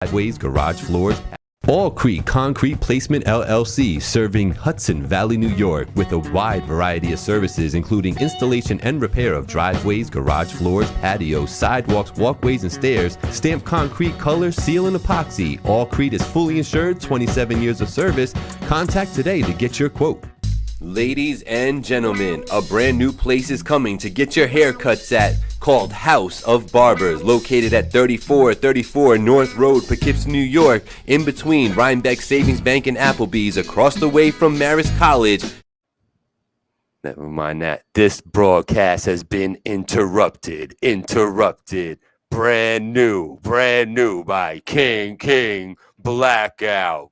driveways, garage floors. All Creek Concrete Placement LLC, serving Hudson Valley, New York, with a wide variety of services, including installation and repair of driveways, garage floors, patios, sidewalks, walkways, and stairs, stamped concrete, color, seal, and epoxy. All Creek is fully insured, 27 years of service. Contact today to get your quote. Ladies and gentlemen, a brand new place is coming to get your haircuts at, called House of Barbers, located at 3434 North Road, Poughkeepsie, New York, in between Rhinebeck Savings Bank and Applebee's, across the way from Marist College. Never mind that. This broadcast has been interrupted. Brand new by King Blakout.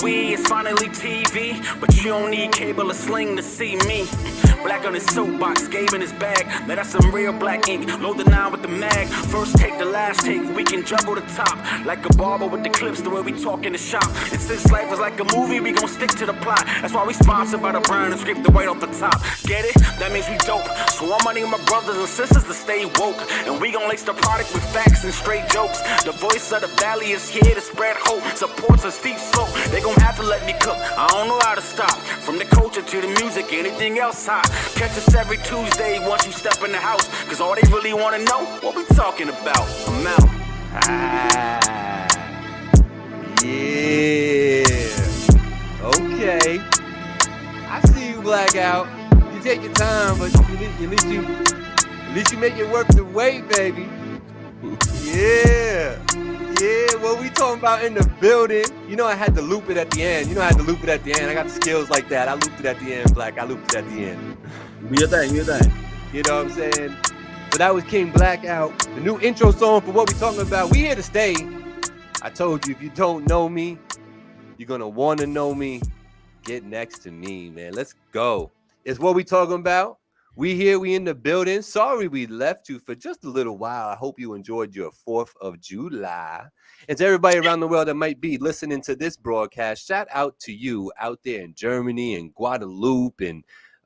It's finally TV, but you don't need cable or sling to see me. Black on his soapbox, Gabe in his bag. Now that's some real black ink. Load the 9 with the mag. First take, the last take. We can juggle the top like a barber with the clips. The way we talk in the shop. And since life is like a movie, we gon' stick to the plot. That's why we sponsored by the brand and scrape the white off the top. Get it? That means we dope. So I'm money my brothers and sisters to stay woke. And we gon' lace the product with facts and straight jokes. The voice of the valley is here to spread hope. Supports a steep slope. They gon' have to let me cook. I don't know how to stop. From the culture to the music, anything else hot. Catch us every Tuesday once you step in the house. Cause all they really wanna know, what we talking about. I'm out. Yeah. Okay. I see you, Blackout. You take your time, but at least you make it worth the wait, baby. Yeah. Yeah, what we talking about in the building? You know I had to loop it at the end. I got the skills like that. I looped it at the end, Black. I looped it at the end. Do your thing. You know what I'm saying? So that was King Blakout, the new intro song for what we talking about. We here to stay. I told you, if you don't know me, you're going to want to know me. Get next to me, man. Let's go. It's what we talking about. We here, we in the building. Sorry we left you for just a little while. I hope you enjoyed your 4th of July. And to everybody around the world that might be listening to this broadcast, shout out to you out there in Germany and Guadeloupe and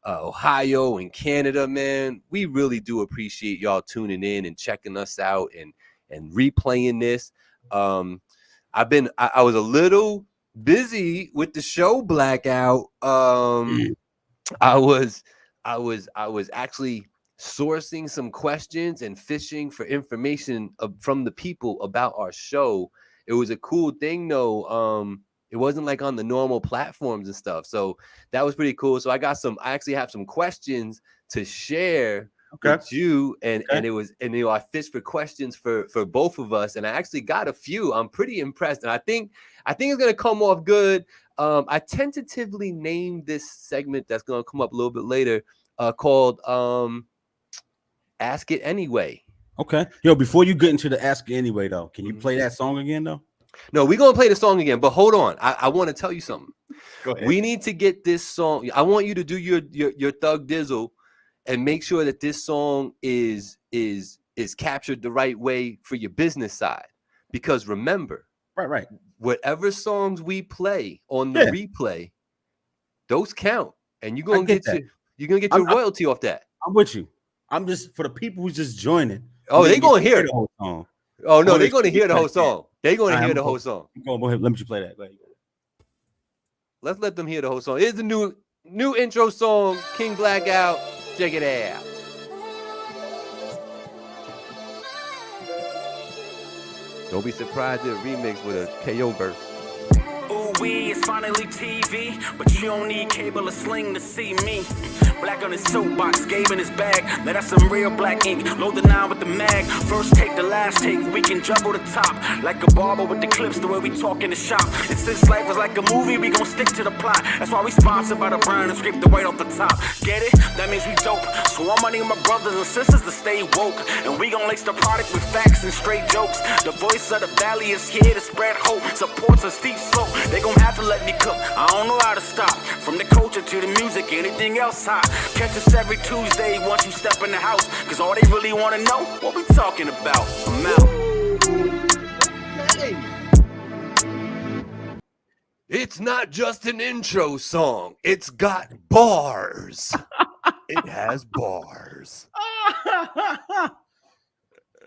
Ohio and Canada, man. We really do appreciate y'all tuning in and checking us out and replaying this. I was a little busy with the show, Blackout. I was actually sourcing some questions and fishing for information from the people about our show. It was a cool thing, though. It wasn't like on the normal platforms and stuff. So that was pretty cool. So I actually have some questions to share with you. And I fished for questions for both of us. And I actually got a few. I'm pretty impressed. And I think it's going to come off good. I tentatively named this segment that's going to come up a little bit later called Ask It Anyway. Okay. Yo, before you get into the Ask It Anyway, though, can you play that song again, though? No, we're going to play the song again, but hold on. I want to tell you something. Go ahead. We need to get this song. I want you to do your Thug Dizzle and make sure that this song is captured the right way for your business side. Because remember, right. Whatever songs we play on the replay, those count. And you're going to get your royalty off that. I'm with you. I'm just, for the people who's just joining. Oh, they're going to hear it. The whole song. Oh, no, they're going to hear the whole song. They're going to hear the whole song. Go ahead. Let me play that. Go ahead. Let's let them hear the whole song. Here's the new intro song, King Blakout. Check it out. Don't be surprised if a remix with a KO verse. It's finally TV, but you don't need cable or sling to see me. Black on his soapbox, Gabe in his bag. Now that's some real black ink. Load the 9 with the mag. First take, the last take. We can juggle the top like a barber with the clips. The way we talk in the shop. And since life is like a movie, we gon' stick to the plot. That's why we sponsored by the brand and scrape the white off the top. Get it? That means we dope. So I'm money my brothers and sisters to stay woke. And we gon' lace the product with facts and straight jokes. The voice of the valley is here to spread hope. Supports a steep slope. They gon' have to let me cook. I don't know how to stop. From the culture to the music, anything else hot. Catch us every Tuesday once you step in the house. Cause all they really wanna know, what we talking about. I'm out. Hey. It's not just an intro song. It's got bars. It has bars.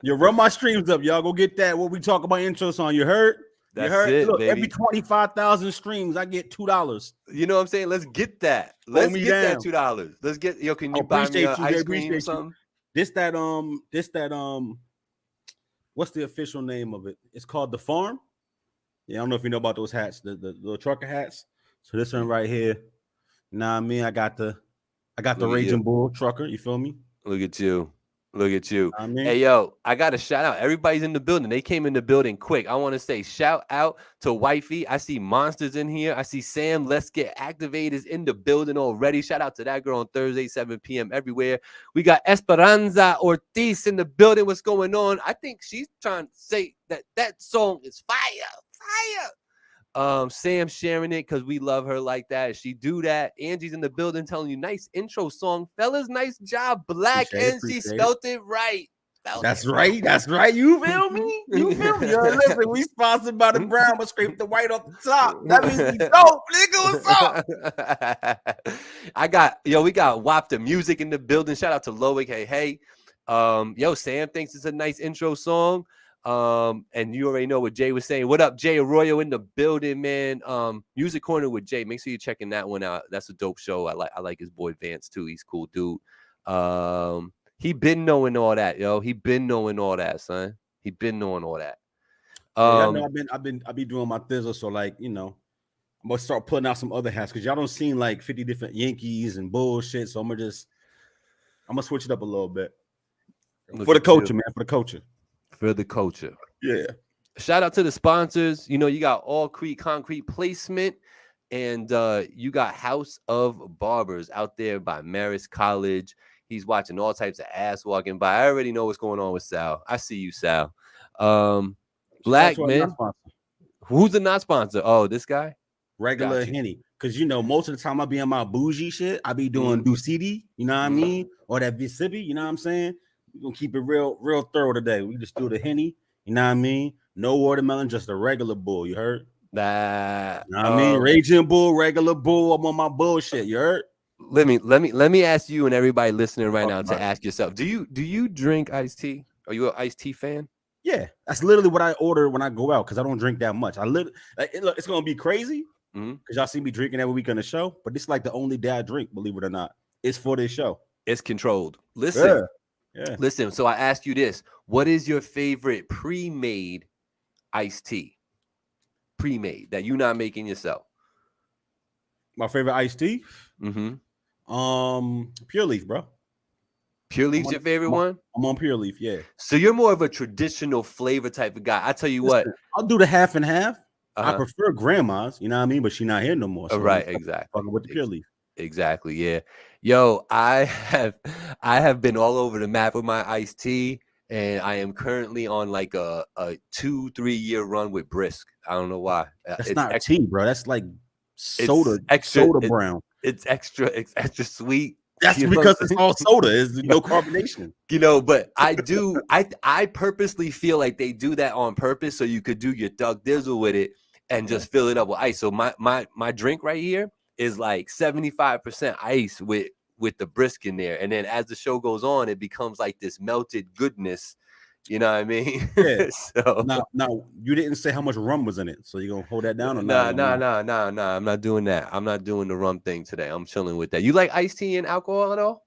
You run my streams up, y'all. Go get that. What we talk about intro song. You heard? That's you heard? it, Look, baby. every 25,000 streams, I get $2. You know what I'm saying? Let's get that. Let's get that $2. Let's get can you buy me ice cream or something? This what's the official name of it? It's called The Farm. Yeah, I don't know if you know about those hats, the little trucker hats. So this one right here. Nah, I mean, I got the Raging Bull trucker. You feel me? Look at you. Look at you. I mean, hey, yo, I got to shout out. Everybody's in the building. They came in the building quick. I want to say shout out to Wifey. I see Monsters in here. I see Sam. Let's Get Activated in the building already. Shout out to that girl on Thursday, 7 p.m. everywhere. We got Esperanza Ortiz in the building. What's going on? I think she's trying to say that song is fire. Fire. Sam sharing it because we love her like that. She do that. Angie's in the building telling you nice intro song, fellas. Nice job, Black, and she spelled it right. That's right. That's right. You feel me? You feel me? Yo, listen, we sponsored by the brown, but scrape the white off the top. That means we dope, nigga. What's up? We got WAP the Music in the building. Shout out to Loic. Hey. Yo, Sam thinks it's a nice intro song. And you already know what Jay was saying. What up, Jay Arroyo in the building, man? Music Corner with Jay. Make sure you're checking that one out. That's a dope show. I like his boy Vance too. He's a cool dude. He been knowing all that, yo. He been knowing all that, son. He been knowing all that. I know I've been doing my thizzle, so like, you know, I'm gonna start putting out some other hats because y'all don't seem like 50 different Yankees and bullshit. So I'm gonna switch it up a little bit. For the culture, man. For the culture. For the culture. Yeah. Shout out to the sponsors. You know, you got All Creek Concrete Placement, and you got House of Barbers out there by Marist College. He's watching all types of ass walking by. I already know what's going on with Sal. I see you, Sal. Black man. Who's the not sponsor? Oh, this guy? Regular Henny. Because, you know, most of the time I be on my bougie shit. I be doing Ducidi, you know what I mean? Or that Visibi, you know what I'm saying? We're going to keep it real thorough today. We just do the Henny, you know what I mean? No watermelon, just a regular bull, you heard? Nah. You know what I mean? Raging Bull, regular bull. I'm on my bullshit, you heard? Let me ask you and everybody listening right now to ask yourself, do you drink iced tea? Are you an iced tea fan? Yeah, that's literally what I order when I go out because I don't drink that much. Look, it's gonna be crazy because y'all see me drinking every week on the show, but it's like the only day I drink, believe it or not. It's for this show. It's controlled. Listen, yeah. Listen. So I ask you this: what is your favorite pre-made iced tea? Pre-made that you're not making yourself. My favorite iced tea. Pure Leaf, bro. Pure Leaf's your favorite one? I'm on Pure Leaf, yeah. So you're more of a traditional flavor type of guy. I tell you what, I'll do the half and half. I prefer grandma's, you know what I mean? But she's not here no more. So right, exactly. Fucking with the Pure Leaf. Exactly, yeah. Yo, I have been all over the map with my iced tea, and I am currently on like a 2-3 year run with Brisk. I don't know why. That's not tea, bro. That's like soda, soda brown. It's extra sweet. That's because it's all soda. There's no carbonation. You know, but I purposely feel like they do that on purpose so you could do your Thug Dizzle with it and just fill it up with ice. So my drink right here is like 75% ice with the Brisk in there. And then as the show goes on, it becomes like this melted goodness. You know what I mean? Yeah. So now you didn't say how much rum was in it. So you're gonna hold that down or nah. I'm not doing that. I'm not doing the rum thing today. I'm chilling with that. You like iced tea and alcohol at all?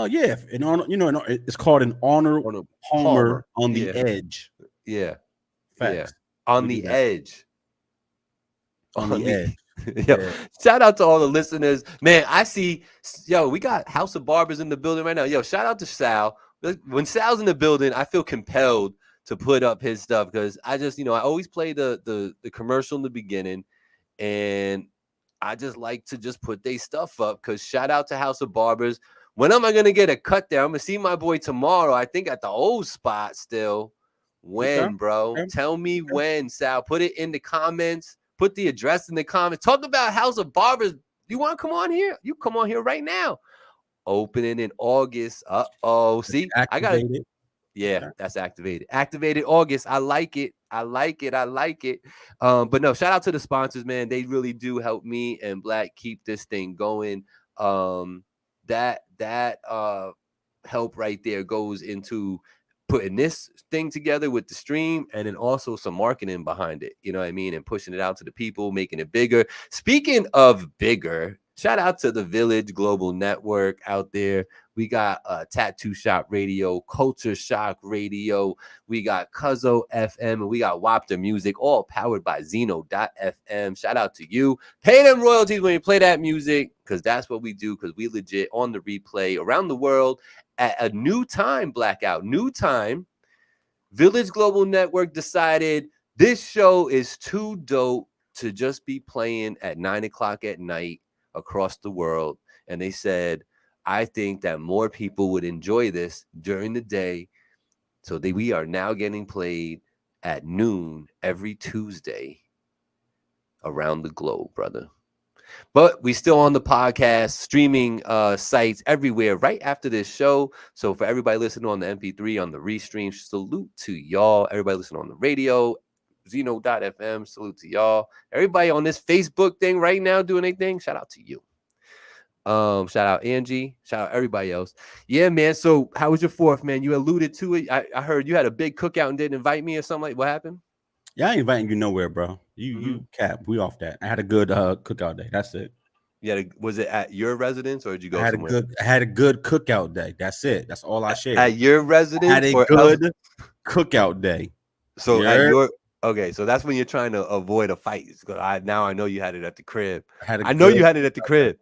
Yeah. In honor, you know, it's called an Honor Palmer on the edge. Yeah. Facts. Yeah. On the edge. On the edge. Yo, shout out to all the listeners. Man, I see, we got House of Barbers in the building right now. Yo, shout out to Sal. When Sal's in the building, I feel compelled to put up his stuff because I just, I always play the commercial in the beginning, and I just like to just put their stuff up because shout out to House of Barbers. When am I going to get a cut there? I'm going to see my boy tomorrow, I think at the old spot still. When, bro? Tell me when, Sal. Put it in the comments. Put the address in the comments. Talk about House of Barbers. You want to come on here? You come on here right now. Opening in August. See, I got it. Yeah, Okay. that's activated. Activated August. I like it. I like it. I like it. But no, shout out to the sponsors, man. They really do help me and Black keep this thing going. That help right there goes into putting this thing together with the stream and then also some marketing behind it. You know what I mean? And pushing it out to the people, making it bigger. Speaking of bigger, shout out to the Village Global Network out there. We got Tattoo Shop Radio, Culture Shock Radio. We got Cuzzo FM, and we got Wapta Music, all powered by Zeno.fm. Shout out to you. Pay them royalties when you play that music, because that's what we do, because we legit on the replay around the world at a new time, Blackout. New time. Village Global Network decided this show is too dope to just be playing at 9 o'clock at night across the world. And they said, I think that more people would enjoy this during the day. So we are now getting played at noon every Tuesday around the globe, brother. But we still on the podcast, streaming sites everywhere right after this show. So for everybody listening on the MP3, on the restream, salute to y'all. Everybody listening on the radio, Zeno.fm, salute to y'all. Everybody on this Facebook thing right now doing anything, shout out to you. Shout out Angie, shout out everybody else. Yeah, man. So how was your 4th, man? You alluded to it. I heard you had a big cookout and didn't invite me or something. Like, what happened? Yeah, I ain't inviting you nowhere, bro. You cap. We off that. I had a good cookout day. That's it. Yeah, was it at your residence or did you go somewhere? I had a good cookout day. That's it. That's all I shared. At your residence? I had a good cookout day. So at your okay, so that's when you're trying to avoid a fight. Now I know you had it at the crib. I know you had it at the crib.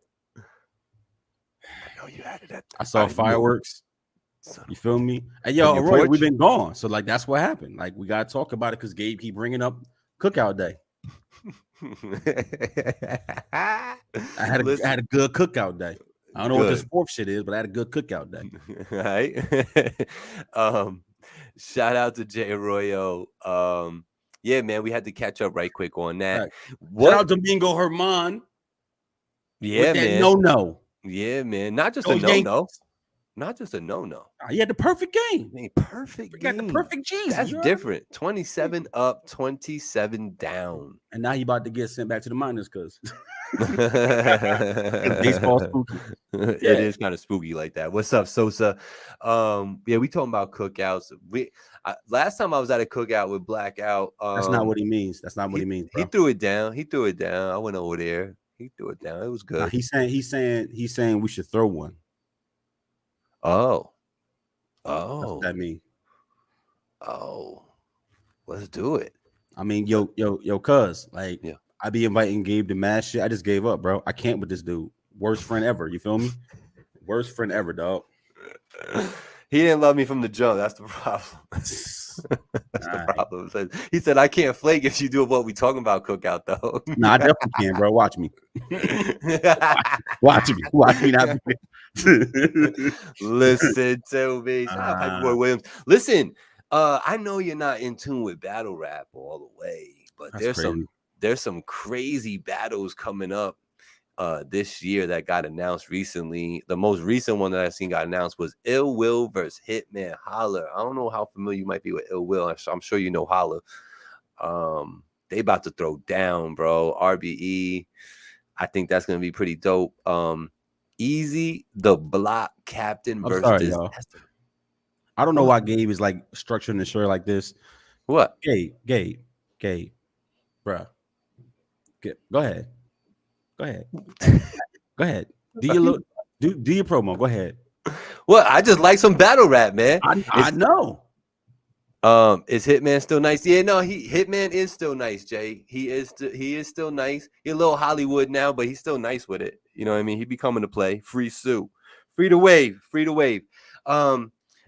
I know you had it at. I saw fireworks. You feel me? Hey, yo, Roy, we've been gone, so like that's what happened. Like we gotta talk about it because Gabe keep bringing up cookout day. I had a good cookout day. I don't know what this 4th shit is, but I had a good cookout day. Right. Shout out to Jay Arroyo. Yeah, man, we had to catch up right quick on that. Right. Shout out to Domingo Herman. Yeah, man. No. Yeah, man. Not just a no. Not just a no. He had the perfect game. Perfect game. Got the perfect G's. That's different. 27 up, 27 down. And now he about to get sent back to the minors because baseball spooky. It is kind of spooky like that. What's up, Sosa? Yeah, we talking about cookouts. Last time I was at a cookout with Blackout. That's not what he means. That's not what he means. Bro. He threw it down. I went over there. He threw it down. It was good. Nah, he's saying we should throw one. Oh. What's that mean? Oh. Let's do it. I mean, yo, cuz like I be inviting Gabe to mad shit. I just gave up, bro. I can't with this dude. Worst friend ever. You feel me? Worst friend ever, dog. He didn't love me from the jump. That's the problem. That's the problem. He said, I can't flake if you do what we talking about cookout, though. Nah, I definitely can, bro. Watch me. Watch me. Not Listen to me. Shout out Piper Boy Williams. Listen, I know you're not in tune with battle rap all the way, but there's some crazy battles coming up this year that got announced recently. The most recent one that I've seen got announced was Ill Will versus Hitman Holla. I don't know how familiar you might be with Ill Will. I'm sure you know Holla. They about to throw down, bro. RBE. I think that's gonna be pretty dope. Easy the Block Captain versus. Sorry, I don't know why Gabe is like structuring the show like this. What? Gabe, bro. Go ahead. Go ahead. Do your promo. Go ahead. Well, I just like some battle rap, man. I know. Is Hitman still nice? Yeah, no, Hitman is still nice, Jay. He is still nice. He's a little Hollywood now, but he's still nice with it. You know what I mean? He be coming to play. Free to wave.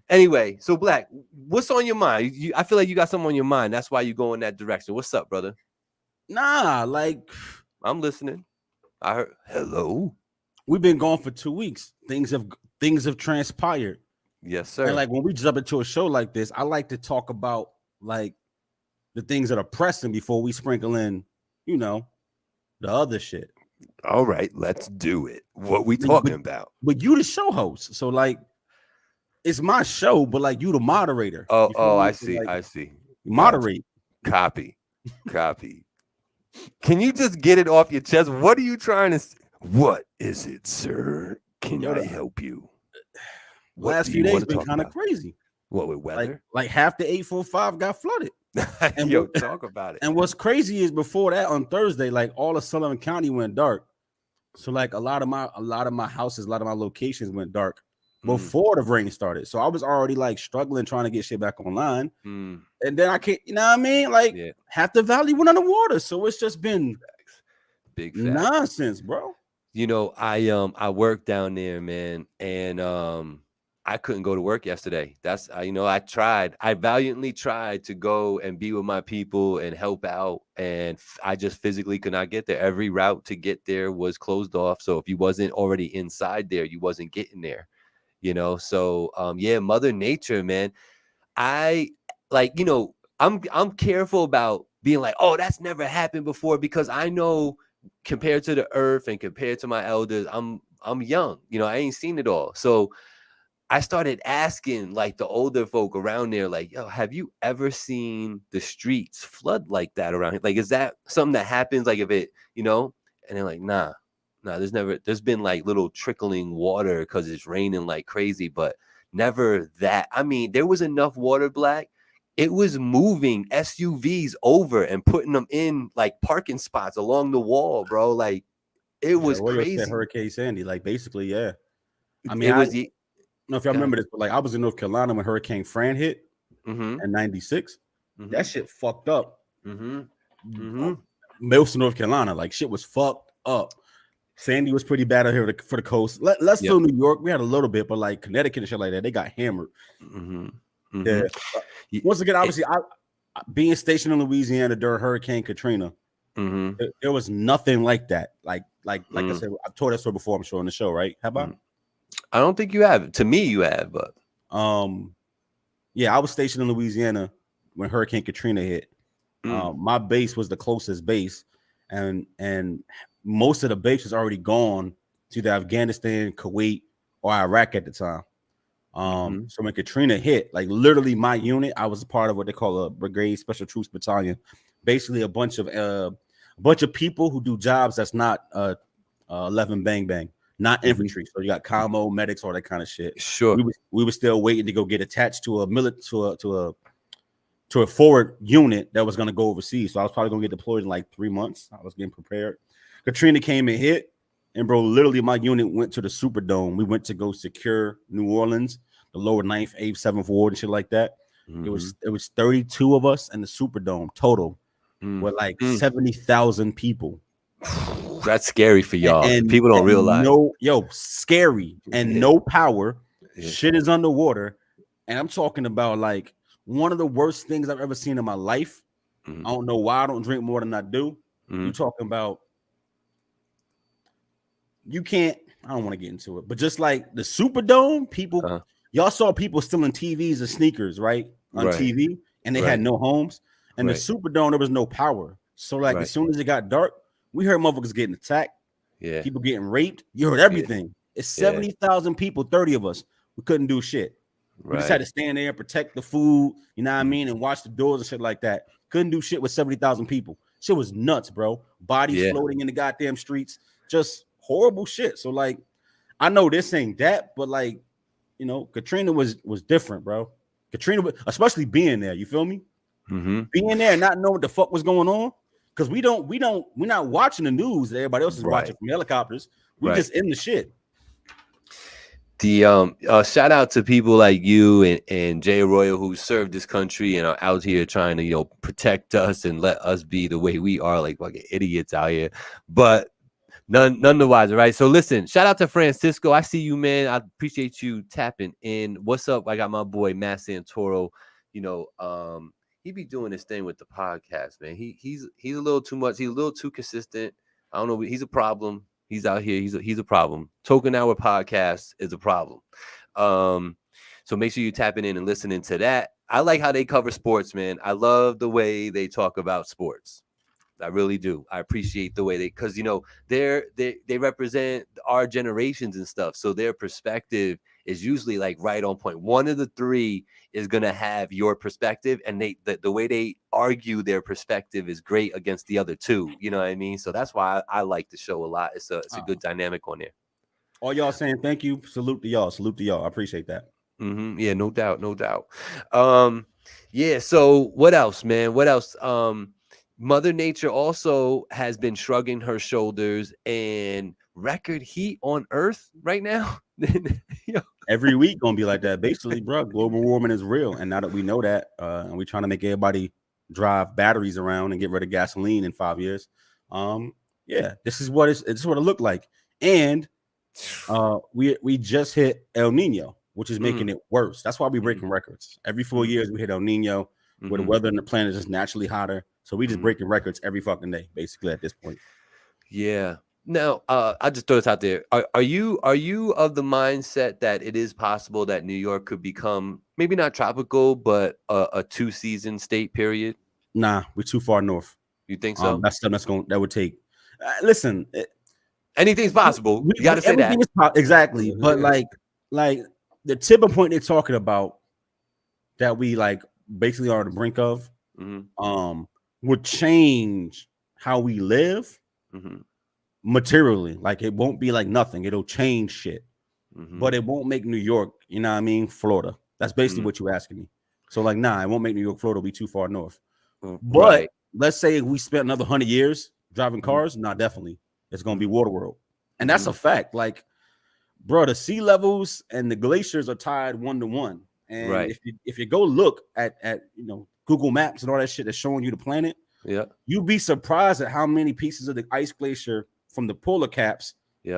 Anyway, so Black, what's on your mind? I feel like you got something on your mind. That's why you go in that direction. What's up, brother? Nah, like I'm listening. I heard hello. We've been gone for 2 weeks. Things have transpired. Yes, sir. And like when we jump into a show like this, I like to talk about like the things that are pressing before we sprinkle in, the other shit. All right, let's do it. What we talking about? But you the show host, so like it's my show, but like you the moderator. Oh, You feel me? I So, see. like, I see. you Gotcha. moderate. Copy. Can you just get it off your chest? What are you trying to? What is it, sir? Can Yo, I help you? What last do few you days want to been talk kind of about? crazy. What with weather? Like half the 845 got flooded. And Yo, talk about it. And what's crazy is before that on Thursday, like all of Sullivan County went dark. So like a lot of my houses, a lot of my locations went dark before the rain started. So I was already like struggling trying to get shit back online. And then I can't, you know what I mean? Like half the valley went underwater. So it's just been big nonsense, bro. You know, I work down there, man, and I couldn't go to work yesterday. That's you know, I valiantly tried to go and be with my people and help out, and I just physically could not get there. Every route to get there was closed off. So if you wasn't already inside there, you wasn't getting there. You know, so yeah, Mother Nature, man. I like, you know, I'm careful about being like, oh, that's never happened before, because I know compared to the earth and compared to my elders, I'm young. You know, I ain't seen it all. So I started asking like the older folk around there, like, yo, have you ever seen the streets flood like that around here? Like, is that something that happens? Like if it, you know, and they're like, nah, there's been like little trickling water because it's raining like crazy, but never that. I mean, there was enough water, Black. It was moving SUVs over and putting them in like parking spots along the wall, bro. Like it was crazy. Hurricane Sandy, like basically, yeah. I mean, it was I don't know if y'all remember this, but like I was in North Carolina when Hurricane Fran hit in '96. That shit fucked up. Most of North Carolina, like shit was fucked up. Sandy was pretty bad out here for the coast. Let's still New York. We had a little bit, but like Connecticut and shit like that, they got hammered. Yeah. Once again, obviously, I being stationed in Louisiana during Hurricane Katrina, there was nothing like that. Like I said, I've told that story before. I'm sure on the show, right? Have I? I don't think you have. To me, you have, but yeah, I was stationed in Louisiana when Hurricane Katrina hit. My base was the closest base, and most of the base was already gone to either Afghanistan, Kuwait, or Iraq at the time. So when Katrina hit, like literally my unit, I was a part of what they call a Brigade Special Troops Battalion, basically a bunch of people who do jobs that's not 11 bang bang, not infantry. So you got commo, medics, all that kind of shit. Sure. We were still waiting to go get attached to a forward unit that was going to go overseas. So I was probably going to get deployed in like 3 months. I was getting prepared. Katrina came and hit, and bro, literally my unit went to the Superdome. We went to go secure New Orleans, the lower 9th, 8th, 7th ward and shit like that. It was 32 of us in the Superdome total with like 70,000 people. That's scary for y'all. And people don't realize. Scary and no power. Shit is underwater. And I'm talking about like one of the worst things I've ever seen in my life. I don't know why I don't drink more than I do. You talking about you can't, I don't want to get into it, but just like the Superdome, people, y'all saw people stealing TVs and sneakers, right? On TV, and they had no homes. And the Superdome, there was no power. So like as soon as it got dark, we heard motherfuckers getting attacked. Yeah. People getting raped. You heard everything. It's 70,000 people, 30 of us. We couldn't do shit. We just had to stand there and protect the food, you know what I mean, and watch the doors and shit like that. Couldn't do shit with 70,000 people. Shit was nuts, bro. Bodies floating in the goddamn streets. Just horrible shit. So like, I know this ain't that, but like, you know, Katrina was different, bro. Katrina, especially being there, you feel me? Being there and not knowing what the fuck was going on, because we're not watching the news that everybody else is watching from helicopters. We just in the shit. The shout out to people like you and Jay Arroyo who served this country and are out here trying to, you know, protect us and let us be the way we are, like fucking idiots out here. But none the wiser, right? So listen, shout out to Francisco. I see you, man. I appreciate you tapping in. What's up? I got my boy Matt Santoro. You know, he be doing this thing with the podcast, man. He's a little too much. He's a little too consistent. I don't know. He's a problem. He's out here. He's a problem. Token Hour podcast is a problem. So make sure you tapping in and listening to that. I like how they cover sports, man. I love the way they talk about sports. I really do. I appreciate the way because you know they represent our generations and stuff. So their perspective is usually like right on point. One of the three is gonna have your perspective, and the way they argue their perspective is great against the other two. You know what I mean? So that's why I like the show a lot. It's a good dynamic on there. All y'all saying thank you. Salute to y'all. Salute to y'all. I appreciate that. Yeah, no doubt, no doubt. Yeah. So what else, man? What else? Mother Nature also has been shrugging her shoulders, and record heat on Earth right now. Yo. Every week gonna be like that. Basically, bro, global warming is real, and now that we know that, and we're trying to make everybody drive batteries around and get rid of gasoline in 5 years. Yeah, this is what it looked like, and we just hit El Nino, which is making it worse. That's why we're breaking records. Every 4 years we hit El Nino, where the weather in the planet is just naturally hotter. So we just breaking records every fucking day, basically at this point. Yeah. Now, I'll just throw this out there. Are you of the mindset that it is possible that New York could become maybe not tropical, but a 2-season state period? Nah, we're too far north. You think so? That's something that would take. Listen, anything's possible. You got to say that. Exactly, but like the tipping point they're talking about that we like basically are on the brink of, would change how we live materially. Like it won't be like nothing. It'll change shit, but it won't make New York. You know what I mean? Florida. That's basically what you're asking me. So like, nah, it won't make New York, Florida be too far north. But let's say we spent another 100 years driving cars. Nah, definitely, it's gonna be Waterworld, and that's a fact. Like, bro, the sea levels and the glaciers are tied 1-to-1. And if you go look at Google Maps and all that shit that's showing you the planet, you'd be surprised at how many pieces of the ice glacier from the polar caps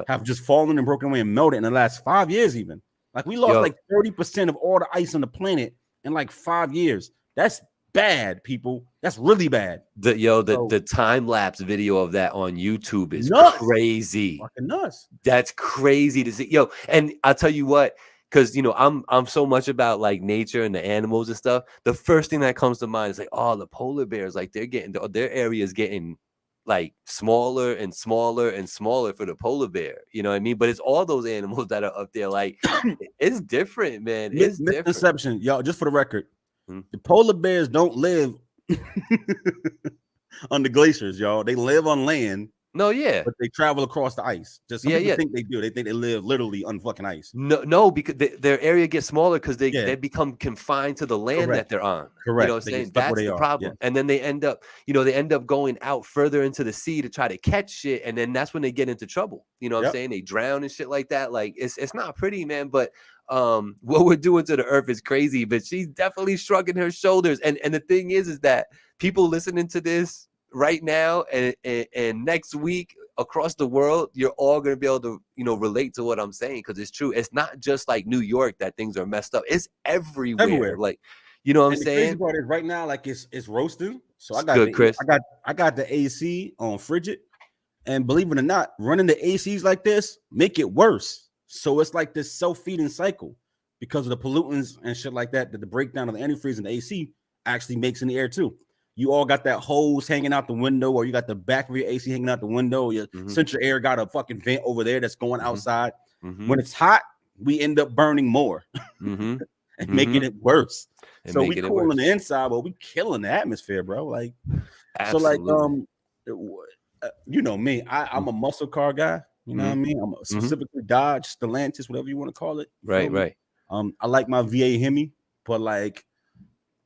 have just fallen and broken away and melted in the last 5 yeyears. Even like we lost like 30% of all the ice on the planet in like 5 years. That's bad, people. That's really bad. The time lapse video of that on YouTube is crazy. Fucking nuts. That's crazy to see. And I'll tell you what, because I'm so much about like nature and the animals and stuff. The first thing that comes to mind is like, oh, the polar bears, like their area is getting like smaller and smaller and smaller for the polar bear. You know what I mean? But it's all those animals that are up there. Like it's different, man. It's misconception, different. Y'all. Just for the record, the polar bears don't live on the glaciers, y'all. They live on land. No, yeah, but they travel across the ice. Just some people think they do. They think they live literally on fucking ice. No, because their area gets smaller because they become confined to the land that they're on. Correct. You know what I'm saying? That's the problem. And then they end up, going out further into the sea to try to catch shit, and then that's when they get into trouble. You know what I'm saying? They drown and shit like that. Like it's not pretty, man. But what we're doing to the earth is crazy. But she's definitely shrugging her shoulders. And the thing is that people listening to this right now and next week across the world, you're all going to be able to relate to what I'm saying, because it's true. It's not just like New York that things are messed up. It's everywhere. Like, you know what I'm saying? The crazy part is right now, like it's roasting. So I got good, Chris. I got the AC on frigid, and believe it or not, running the ACs like this make it worse. So it's like this self-feeding cycle because of the pollutants and shit like that the breakdown of the antifreeze and the AC actually makes in the air too. You all got that hose hanging out the window, or you got the back of your AC hanging out the window. Your central air got a fucking vent over there that's going outside. When it's hot, we end up burning more and making it worse. So we cooling the inside, but we killing the atmosphere, bro. Like, absolutely. So like, you know me, I'm a muscle car guy. You know what I mean? I'm specifically Dodge, Stellantis, whatever you want to call it. Right. I like my V8 Hemi, but like,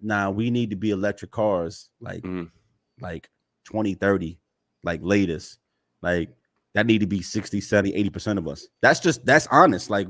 nah, we need to be electric cars like 2030, like latest. Like that need to be 60, 70, 80% of us. That's honest. Like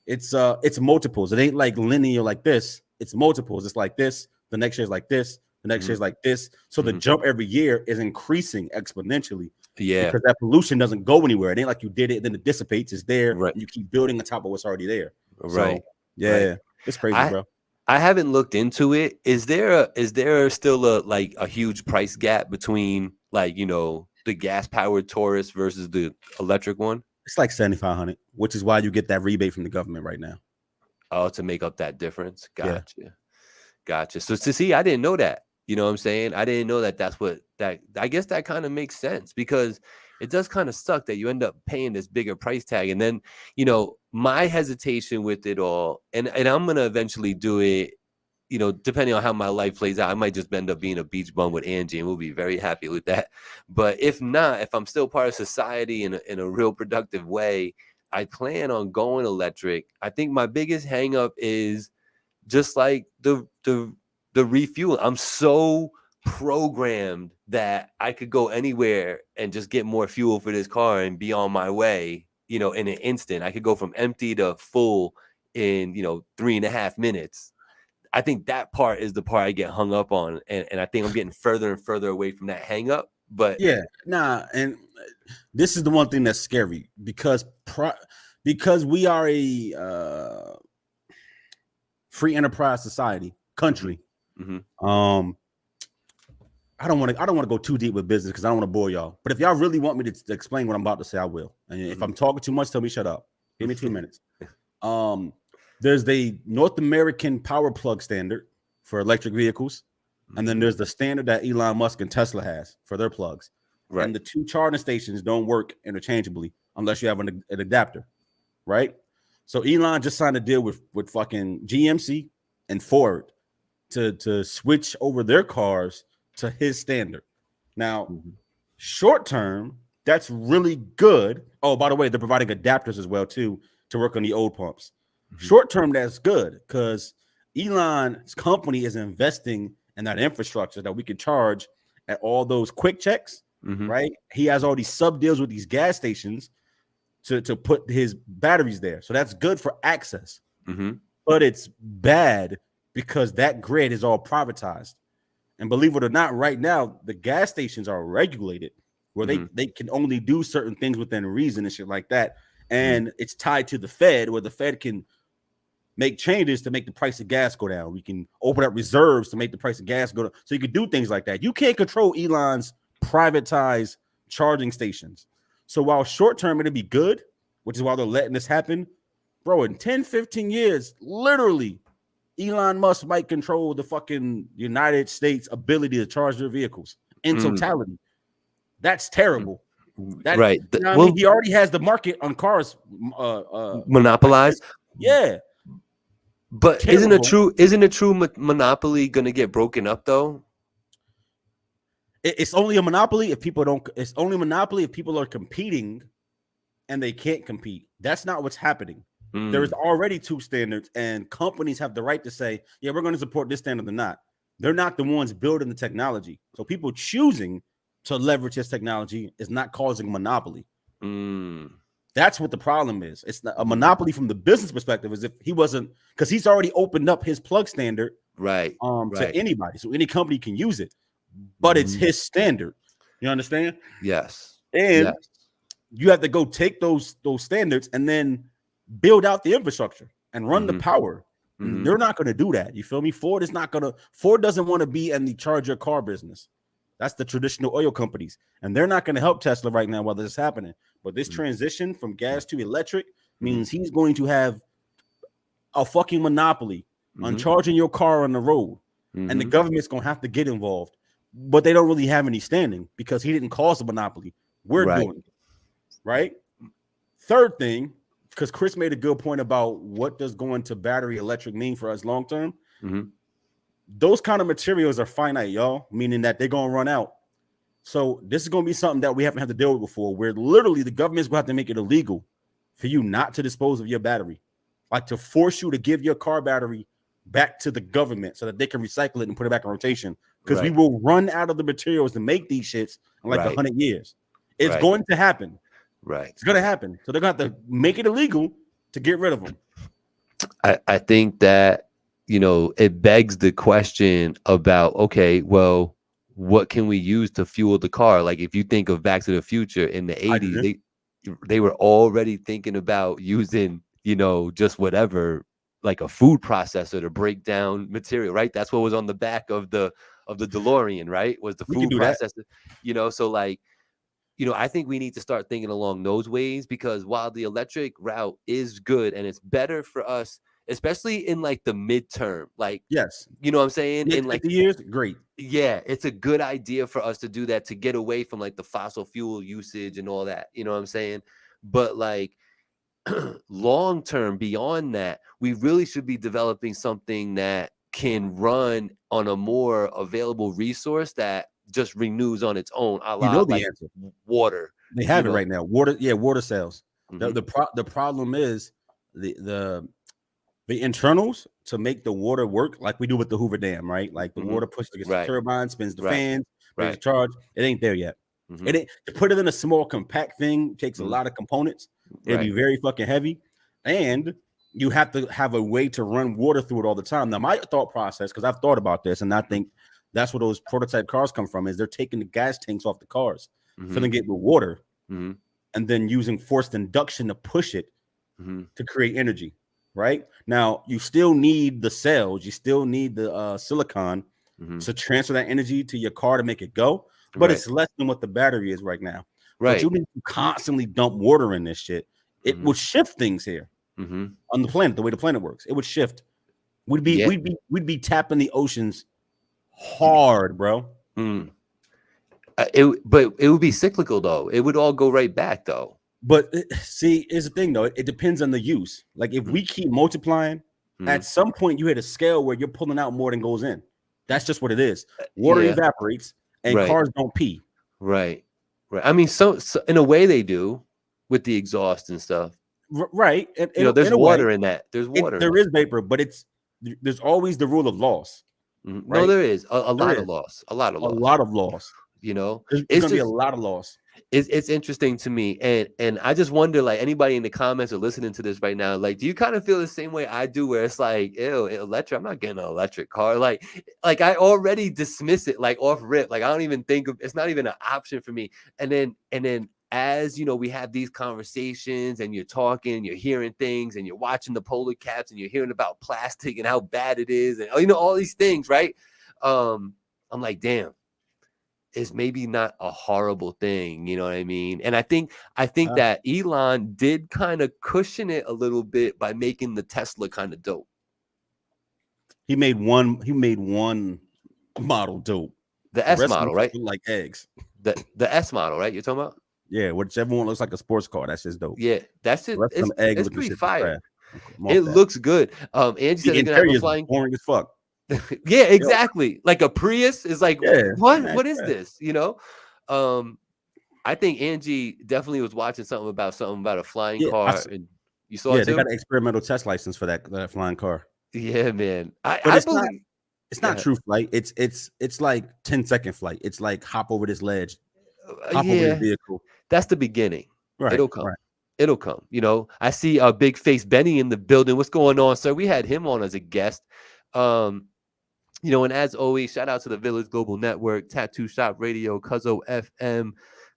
it's multiples. It ain't like linear like this. It's multiples. It's like this. The next year is like this. The next year is like this. So the jump every year is increasing exponentially. Yeah. Because that pollution doesn't go anywhere. It ain't like you did it, then it dissipates. It's there. Right. You keep building on top of what's already there. Right. So, yeah. Right. It's crazy, bro. I haven't looked into it. Is there still a huge price gap between the gas powered Taurus versus the electric one? It's like $7,500, which is why you get that rebate from the government right now. Oh, to make up that difference. Gotcha. So to see, I didn't know that. You know what I'm saying? I didn't know that that's what that I guess that kind of makes sense because it does kind of suck that you end up paying this bigger price tag. And then, my hesitation with it all, and I'm gonna eventually do it, depending on how my life plays out, I might just end up being a beach bum with Angie and we'll be very happy with that. But if not, if I'm still part of society in a real productive way, I plan on going electric. I think my biggest hang up is just like the refuel. I'm so programmed that I could go anywhere and just get more fuel for this car and be on my way, in an instant. I could go from empty to full in, 3.5 minutes. I think that part is the part I get hung up on. And I think I'm getting further and further away from that hang up. But and this is the one thing that's scary because we are a free enterprise society country. Mm-hmm. I don't want to go too deep with business because I don't want to bore y'all. But if y'all really want me to explain what I'm about to say, I will. And if I'm talking too much, tell me shut up. Give me 2 minutes. There's the North American power plug standard for electric vehicles, and then there's the standard that Elon Musk and Tesla has for their plugs. Right. And the two charging stations don't work interchangeably unless you have an adapter, right? So Elon just signed a deal with fucking GMC and Ford to switch over their cars to his standard. Now, short term, that's really good. Oh, by the way, they're providing adapters as well too to work on the old pumps. Short term, that's good because Elon's company is investing in that infrastructure that we can charge at all those quick checks, right? He has all these sub deals with these gas stations to put his batteries there. So that's good for access. But it's bad because that grid is all privatized. And believe it or not, right now, the gas stations are regulated where they can only do certain things within reason and shit like that. And it's tied to the Fed where the Fed can make changes to make the price of gas go down. We can open up reserves to make the price of gas go down. So you can do things like that. You can't control Elon's privatized charging stations. So while short term it'll be good, which is why they're letting this happen, bro, in 10, 15 years, literally, Elon Musk might control the fucking United States ability to charge their vehicles in totality. That's terrible. Right. He already has the market on cars monopolized. Yeah. But terrible. Isn't a true monopoly going to get broken up though? It's only a monopoly if people don't. It's only a monopoly if people are competing and they can't compete. That's not what's happening. There's already two standards, and companies have the right to say, yeah, we're going to support this standard or not. They're not the ones building the technology. So people choosing to leverage this technology is not causing monopoly. That's what the problem is. It's not a monopoly from the business perspective, as if he wasn't, because he's already opened up his plug standard to anybody. So any company can use it, but it's his standard. You understand? Yes. And you have to go take those standards and then build out the infrastructure and run the power. They're not going to do that. You feel me? Ford doesn't want to be in the charge your car business. That's the traditional oil companies. And they're not going to help Tesla right now while this is happening. But this transition from gas to electric means he's going to have a fucking monopoly on charging your car on the road. And the government's going to have to get involved. But they don't really have any standing because he didn't cause the monopoly. We're doing it. Right? Third thing, because Chris made a good point about what does going to battery electric mean for us long term. Those kind of materials are finite, y'all, meaning that they're going to run out. So this is going to be something that we haven't had to deal with before, where literally the government's going to have to make it illegal for you not to dispose of your battery, like to force you to give your car battery back to the government so that they can recycle it and put it back in rotation, because we will run out of the materials to make these shits in like 100 years. It's going to happen. It's going to happen. So they're going to have to make it illegal to get rid of them. I think that, it begs the question about, okay, well, what can we use to fuel the car? Like if you think of Back to the Future in the 80s, they were already thinking about using, just whatever, like a food processor to break down material, right? That's what was on the back of the DeLorean, right? Was the food processor, so like, I think we need to start thinking along those ways, because while the electric route is good and it's better for us, especially in like the midterm. Like, Yes. you know what I'm saying? Yeah, In like 50 years, great. yeah, it's a good idea for us to do that, to get away from like the fossil fuel usage and all that. You know what I'm saying? But like long term, beyond that, we really should be developing something that can run on a more available resource that just renews on its own, a You la know the like answer. water. They have you it know? right now. Water, yeah, water cells. Mhm. The problem is the internals to make the water work like we do with the Hoover Dam, right? Like the Mhm. water pushes against Right. the turbine, spins the Right. fans, brings Right. the charge. It ain't there yet. Mhm. It ain't, to put it in a small compact thing takes a Mhm. lot of components. It'll be Right. very fucking heavy, and you have to have a way to run water through it all the time. Now, my thought process, because I've thought about this, and I think that's where those prototype cars come from, is they're taking the gas tanks off the cars, Mhm. filling it with water, Mhm. and then using forced induction to push it Mhm. to create energy. Right now, you still need the cells, you still need the silicon Mhm. to transfer that energy to your car to make it go, but Right. it's less than what the battery is right now. But you Right. need to constantly dump water in this shit. It Mhm. would shift things here Mhm. on the planet, the way the planet works. It would shift. Yeah. We'd be tapping the oceans hard, bro. Mm. But it would be cyclical though. It would all go right back though. But see, here's the thing though. It depends on the use. Like if Mhm. we keep multiplying, at Mhm. some point you hit a scale where you're pulling out more than goes in. That's just what it is. Water Yeah. evaporates and Right. cars don't pee. Right. Right. I mean, so in a way they do with the exhaust and stuff. Right. You know, there's In a way, water in that. There's water in there that. is vapor, but there's always the rule of loss. Mhm. No, Right? there is a There lot of is loss. A lot of a loss. lot of loss. You know, There's it's going to be a just lot of loss. it's interesting to me, and I just wonder, like anybody in the comments or listening to this right now, like, do you kind of feel the same way I do, where it's like, ew, electric? I'm not getting an electric car. Like I already dismiss it like off rip. Like I don't even think of it's not even an option for me. And then as you know, we have these conversations, and you're talking, you're hearing things, and you're watching the polar caps, and you're hearing about plastic and how bad it is, and you know all these things, right? I'm like, damn. Is maybe not a horrible thing, you know what I mean? And I think that Elon did kind of cushion it a little bit by making the Tesla kind of dope. He made one model dope. The The S rest of them model, right? look like eggs. The S model, right? You're talking about? Yeah, whichever one looks like a sports car, that's just dope. Yeah, that's The it. rest of them egg It's looking pretty shit is fire. trash. I'm off It that. looks good. Angie said The they're gonna have a interior is flying. boring as fuck. Yeah, Yo, exactly. Like a Prius is like, yeah, what? man, What is trash. this? You know? I think Angie definitely was watching something about a flying Yeah, car, and you saw it they too. got an experimental test license for that flying car. Yeah, man. But I it's not believe it's Go not ahead. true flight. It's like 10-second flight. It's like hop over this ledge, hop over Yeah, the vehicle. that's the beginning. Right, It'll come. right. It'll come. You know, I see a big face Benny in the building. What's going on, sir? We had him on as a guest. You know, and as always, shout out to the Village Global Network, Tattoo Shop Radio, Cuzzo FM,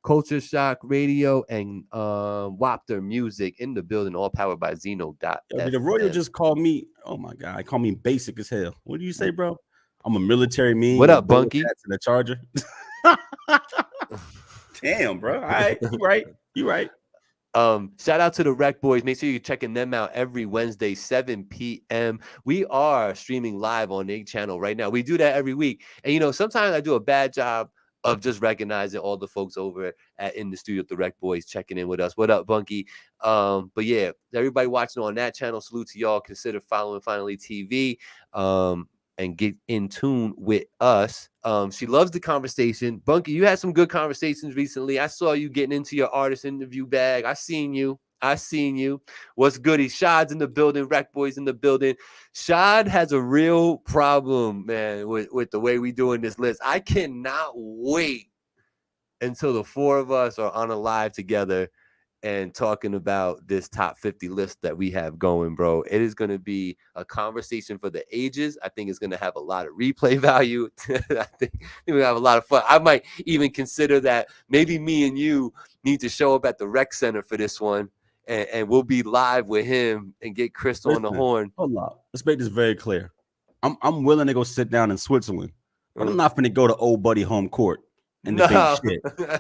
Culture Shock Radio, and Wapter Music in the building, all powered by Zeno.fm. Yo, did the Royal just call me? Oh my god, call me basic as hell. What do you say, bro? I'm a military mean. What with up, bowler Bunky? hats and a charger. Damn, bro. All right, you right. You right. Shout out to the Rec Boys. Make sure you're checking them out every Wednesday, 7 p.m. We are streaming live on their channel right now. We do that every week. And, you know, sometimes I do a bad job of just recognizing all the folks over in the studio, the Rec Boys, checking in with us. What up, Bunky? But yeah, everybody watching on that channel, salute to y'all. Consider following Finally TV. And get in tune with us. She loves the conversation. Bunky, you had some good conversations recently. I saw you getting into your artist interview bag. I seen you. What's goody? Shad's in the building. Rec Boys in the building. Shad has a real problem, man, with the way we doing this list. I cannot wait until the four of us are on a live together and talking about this top 50 list that we have going, bro. It is going to be a conversation for the ages. I think it's going to have a lot of replay value. I think we're going to have a lot of fun. I might even consider that maybe me and you need to show up at the rec center for this one, and we'll be live with him and get Chris on the horn. Hold up. Let's make this very clear. I'm willing to go sit down in Switzerland, but I'm not going to go to old buddy home court. And the big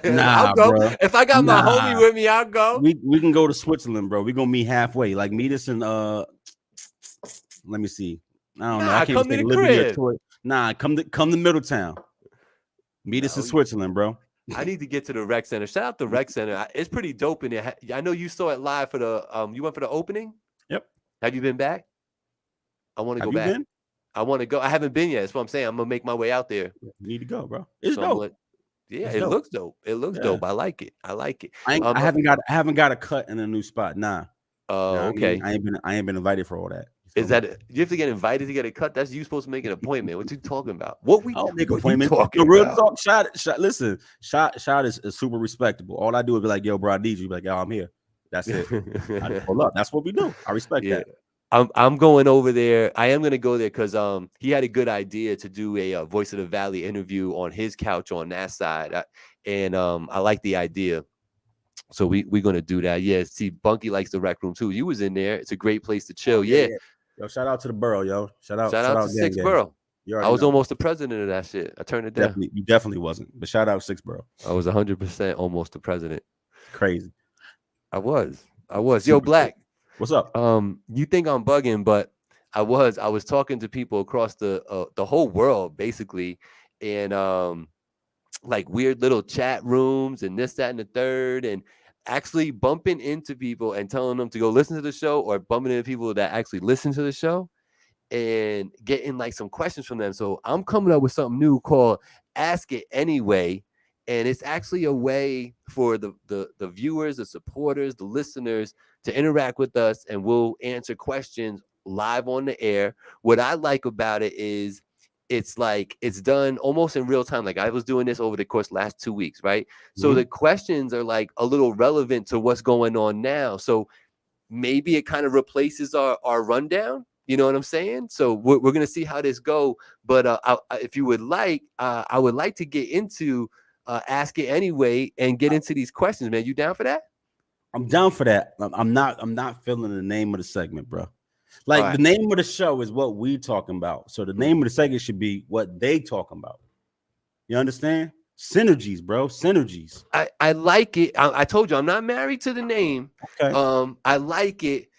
shit. I'll go. Bro. If I got my homie with me, I'll go. We can go to Switzerland, bro. We gonna meet halfway. Like meet us in Let me see. I don't know. Nah, I can't come to take the liberty or crib. toy. Nah, come to Middletown. Meet us in Switzerland, bro. I need to get to the rec center. Shout out the rec center. It's pretty dope in there. I know you saw it live for the you went for the opening? Yep. Have you been back? I want to go Have you back. been? I want to go. I haven't been yet. That's what I'm saying. I'm gonna make my way out there. You need to go, bro. It's dope. Yeah, It's it dope. looks dope. It looks dope. I like it. I haven't got a cut in a new spot. Nah. Oh, okay. I ain't been invited for all that. Is that you have to get invited to get a cut? That's you supposed to make an appointment. What you talking about? What make appointments. Real talk. Shot. Listen, shot is super respectable. All I do is be like, yo, bro, I need you. Be like, yo, I'm here. That's it. I pull up. That's what we do. I respect that. I'm going over there. I am gonna go there because he had a good idea to do a Voice of the Valley interview on his couch on that side, and I like the idea. So we're gonna do that. Yeah. See, Bunky likes the rec room too. You was in there. It's a great place to chill. Yeah. Yo, shout out to the borough, yo. Shout out to Six Borough. I was almost the president of that shit. I turned it down. You definitely wasn't. But shout out Six Borough. I was 100% almost the president. Crazy. I was. Yo, Black. What's up? You think I'm bugging, but I was talking to people across the whole world basically, and like weird little chat rooms and this, that, and the third, and actually bumping into people and telling them to go listen to the show, or bumping into people that actually listen to the show and getting like some questions from them. So I'm coming up with something new called Ask It Anyway. And it's actually a way for the viewers, the supporters, the listeners to interact with us, and we'll answer questions live on the air. What I like about it is it's like it's done almost in real time. Like I was doing this over the course last 2 weeks, right? So the questions are like a little relevant to what's going on now. So maybe it kind of replaces our rundown. You know what I'm saying? So we're going to see how this go. But if you would like, I would like to get into Ask It Anyway and get into these questions, man. You down for that? I'm down for that. I'm not feeling the name of the segment, bro. Like the name of the show is What We Talking About. So the name of the segment should be What They Talking About. You understand? Synergies, bro. Synergies. I like it. I told you I'm not married to the name. Okay. I like it.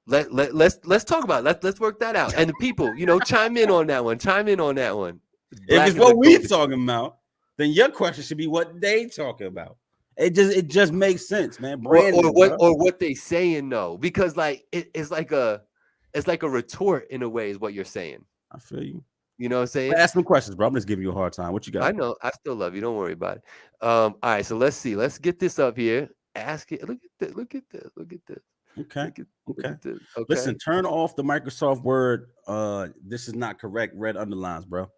Let's talk about it. Let's work that out. And the people, chime in on that one. If it's what we talking about, then your question should be what they talking about. It just makes sense, man. Branding, or what they saying though, because like it's like a retort in a way is what you're saying. I feel you. You know what I'm saying? Ask some questions, bro. I'm just giving you a hard time. What you got? I know. I still love you. Don't worry about it. All right. So let's see. Let's get this up here. Ask it. Look at this. Okay. Look at this. Okay. Listen, turn off the Microsoft Word. This is not correct. Red underlines, bro.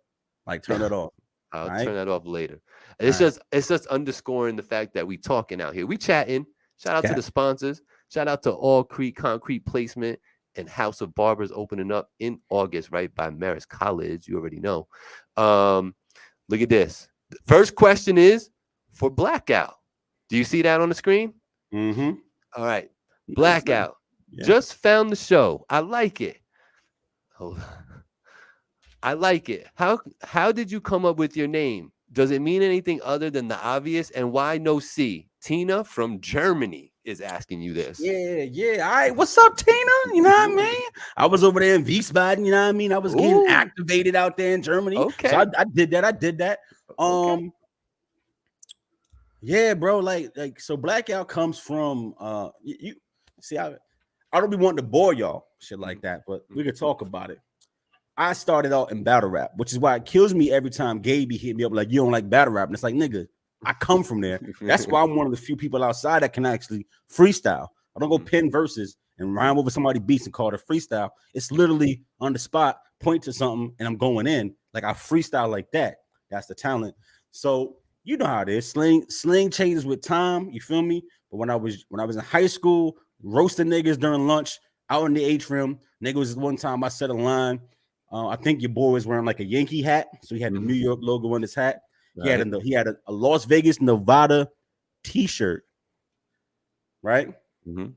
Like turn it off. I'll turn that off later. It's just underscoring the fact that we talking out here. We chatting. Shout out to the sponsors. Shout out to All Creek Concrete Placement and House of Barbers opening up in August, right by Marist College. You already know. Look at this. The first question is for Blackout. Do you see that on the screen? Mm-hmm. All right. Blackout. Yeah. Just found the show. I like it. Hold on. I like it. How did you come up with your name? Does it mean anything other than the obvious? And why no C? Tina from Germany is asking you this. Yeah. All right. What's up, Tina? You know what I mean? I was over there in Wiesbaden. You know what I mean? I was getting activated out there in Germany. Okay. So I did that. Okay. Yeah, bro. Like so Blackout comes from you see, I don't be wanting to bore y'all shit like that, but we could talk about it. I started out in battle rap, which is why it kills me every time Gaby hit me up like, you don't like battle rap. And it's like, nigga, I come from there. That's why I'm one of the few people outside that can actually freestyle. I don't go pin verses and rhyme over somebody's beats and call it a freestyle. It's literally on the spot, point to something, and I'm going in. Like I freestyle like that. That's the talent. So you know how it is. Sling changes with time. You feel me? But when I was in high school, roasting niggas during lunch out in the atrium, niggas one time I set a line. I think your boy was wearing like a Yankee hat, so he had the New York logo on his hat. Right. He had a Las Vegas, Nevada T-shirt, right? Mm-hmm.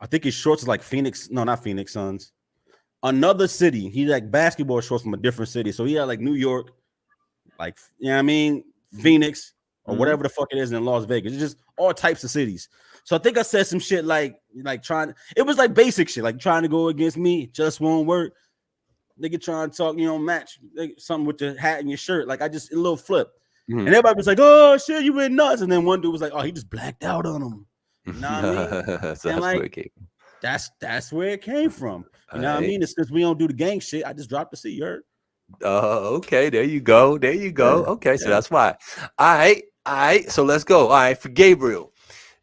I think his shorts is like Phoenix. No, not Phoenix Suns. Another city. He like basketball shorts from a different city. So he had like New York, like you know what I mean, Phoenix, or whatever the fuck it is in Las Vegas. It's just all types of cities. So I think I said some shit like trying. It was like basic shit, like trying to go against me just won't work. Nigga trying to talk, match something with your hat and your shirt. Like I just a little flip, and everybody was like, "Oh shit, you went nuts!" And then one dude was like, "Oh, he just blacked out on him." You know what I mean? So that's where it came from. That's where it came from. You know what I mean? It's since we don't do the gang shit, I just dropped the C. You heard? Okay, there you go. Okay, so that's why. All right. So let's go. All right, for Gabriel,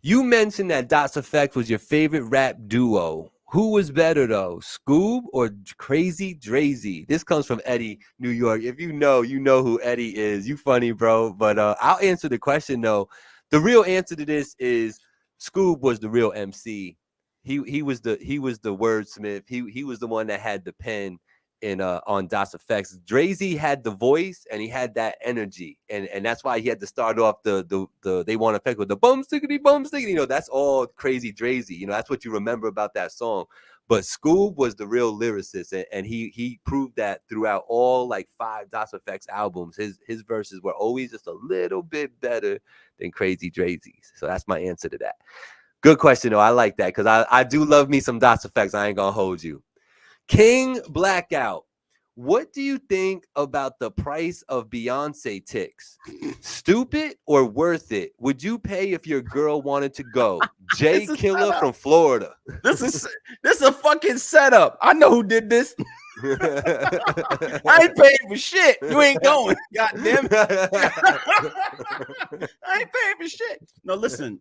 you mentioned that Dots Effect was your favorite rap duo. Who was better though, Scoob or Crazy Drazy? This comes from Eddie, New York. If you know who Eddie is. You funny, bro. But I'll answer the question though. The real answer to this is Scoob was the real MC. He was the wordsmith. He was the one that had the pen in on Dots Effects. Drazy had the voice and he had that energy, and that's why he had to start off the They Want Effect with the bum stickity. That's all Crazy Drazy. That's what you remember about that song. But Scoob was the real lyricist, and he proved that throughout all like 5 Dots Effects albums. His verses were always just a little bit better than Crazy Drazy's. So that's my answer to that. Good question though. I like that because I do love me some Dots Effects. I ain't gonna hold you. King Blackout, what do you think about the price of Beyonce ticks? Stupid or worth it? Would you pay if your girl wanted to go? Jay Killer from Florida. This is a fucking setup. I know who did this. I ain't paying for shit. You ain't going. God damn it. I ain't paying for shit. No, listen.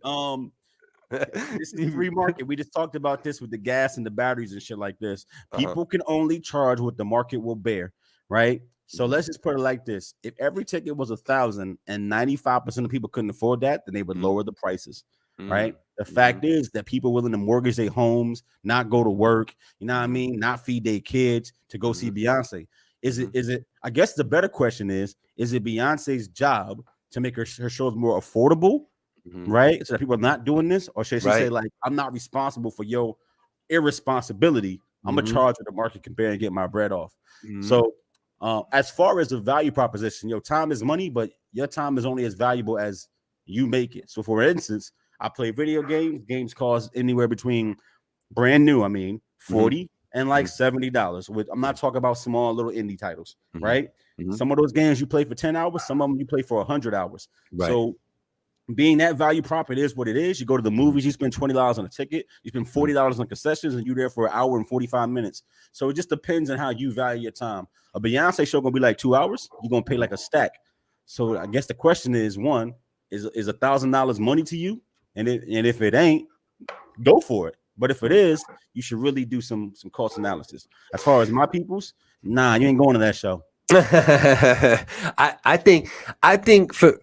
This is free market. We just talked about this with the gas and the batteries and shit like this. People can only charge what the market will bear, right? So let's just put it like this: if every ticket was 1,000 and 95% of people couldn't afford that, then they would lower the prices, right? The fact is that people willing to mortgage their homes, not go to work, you know what I mean, not feed their kids to go see Beyonce. Is it? I guess the better question is it Beyonce's job to make her shows more affordable? Right, so that people are not doing this, or should she say like, I'm not responsible for your irresponsibility. I'm gonna charge what the market can bear and get my bread off. So as far as the value proposition, your time is money, but your time is only as valuable as you make it. So for instance, I play video games. Games cost anywhere between brand new, $40 and like $70. With I'm not talking about small little indie titles, right? Some of those games you play for 10 hours, some of them you play for 100 hours. So being that value prop, it is what it is. You go to the movies, you spend $20 on a ticket, you spend $40 on concessions, and you're there for an hour and 45 minutes. So it just depends on how you value your time. A Beyonce show gonna be like 2 hours, you're gonna pay like a stack. So I guess the question is, one, is $1,000 money to you? And if it ain't, go for it. But if it is, you should really do some cost analysis. As far as my people's, nah, you ain't going to that show. I think for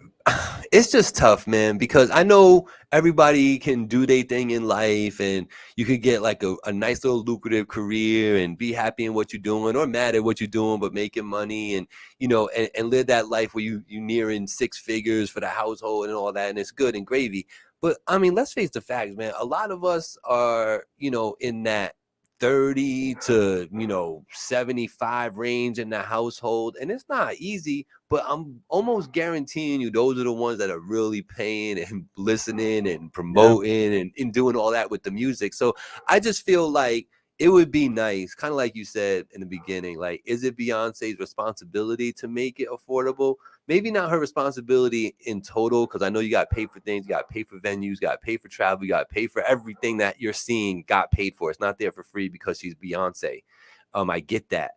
it's just tough, man, because I know everybody can do their thing in life and you could get like a nice little lucrative career and be happy in what you're doing or mad at what you're doing, but making money and, and live that life where you nearing 6 figures for the household and all that. And it's good and gravy. But let's face the facts, man. A lot of us are, in that 30 to 75 range in the household, and it's not easy, but I'm almost guaranteeing you those are the ones that are really paying and listening and promoting and doing all that with the music. So I just feel like it would be nice, kind of like you said in the beginning, like, is it Beyonce's responsibility to make it affordable? Maybe not her responsibility in total, because I know you got to pay for things, you got to pay for venues, you got to pay for travel, you got to pay for everything that you're seeing got paid for. It's not there for free because she's Beyonce. I get that.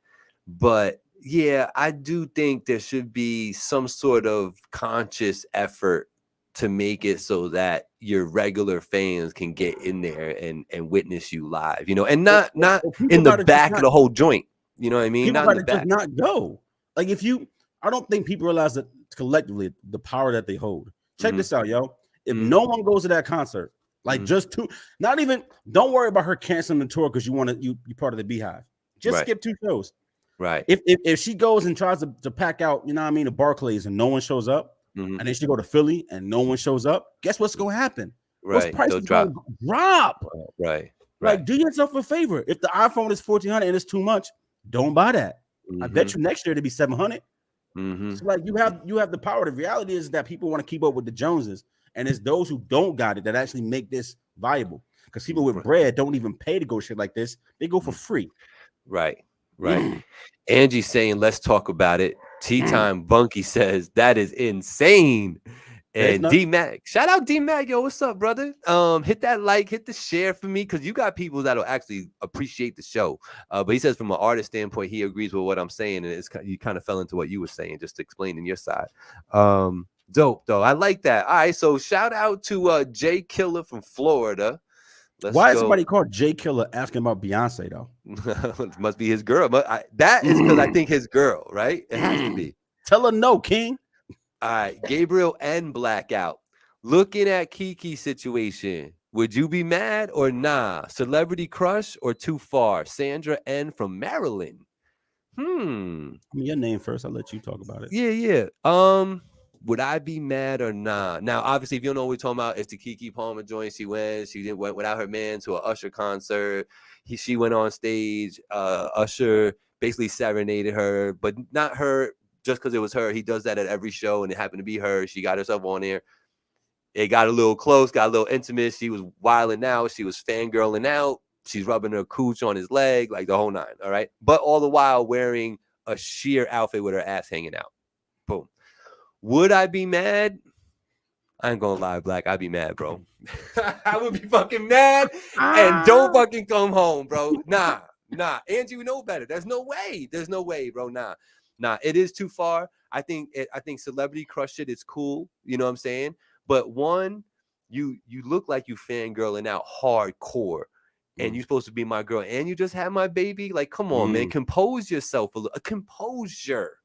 But yeah, I do think there should be some sort of conscious effort to make it so that your regular fans can get in there and witness you live, and not in the back of the whole joint. You know what I mean? Not in the back. Not go. Like I don't think people realize that collectively the power that they hold. Check this out, yo. If no one goes to that concert, like just 2, not even, don't worry about her canceling the tour because you part of the Beehive. Just skip 2 shows. Right. If she goes and tries to pack out, the Barclays and no one shows up, and then she go to Philly and no one shows up, guess what's gonna happen? Right. Those prices drop. Right. Like, do yourself a favor. If the iPhone is $1,400 and it's too much, don't buy that. I bet you next year it'll be $700. So like you have the power. The reality is that people want to keep up with the Joneses, and it's those who don't got it that actually make this viable. Because people with bread don't even pay to go shit like this; they go for free. Right. Angie's saying, "Let's talk about it." Tea Time Bunky says that is insane. And D Mac, shout out D Mac, yo, what's up, brother? Hit that like, hit the share for me, because you got people that'll actually appreciate the show. But he says from an artist standpoint, he agrees with what I'm saying, and you kind of fell into what you were saying, just explaining your side. Dope though, I like that. All right, so shout out to Jay Killer from Florida. Why is somebody called Jay Killer asking about Beyonce though? It must be his girl, but that is because I think his girl, right? It has to be. Tell her no, King. All right, Gabriel and Blackout. Looking at Kiki's situation, would you be mad or nah? Celebrity crush or too far? Sandra N from Maryland. Your name first. I'll let you talk about it. Yeah. Would I be mad or nah? Now, obviously, if you don't know what we're talking about, it's the Keke Palmer joint. She went without her man to an Usher concert. She went on stage. Usher basically serenaded her, but not her just because it was her. He does that at every show, and it happened to be her. She got herself on there. It got a little close, got a little intimate. She was wilding out. She was fangirling out. She's rubbing her cooch on his leg, like the whole nine, all right? But all the while wearing a sheer outfit with her ass hanging out. Boom. Would I be mad? I ain't gonna lie, Black. I'd be mad, bro. I would be fucking mad and don't fucking come home, bro. Nah. Angie, we know better. There's no way, bro. Nah. It is too far. I think celebrity crush shit is cool. You know what I'm saying? But one, you look like you fangirling out hardcore, and you're supposed to be my girl, and you just had my baby. Like, come on, man. Compose yourself a little. Composure.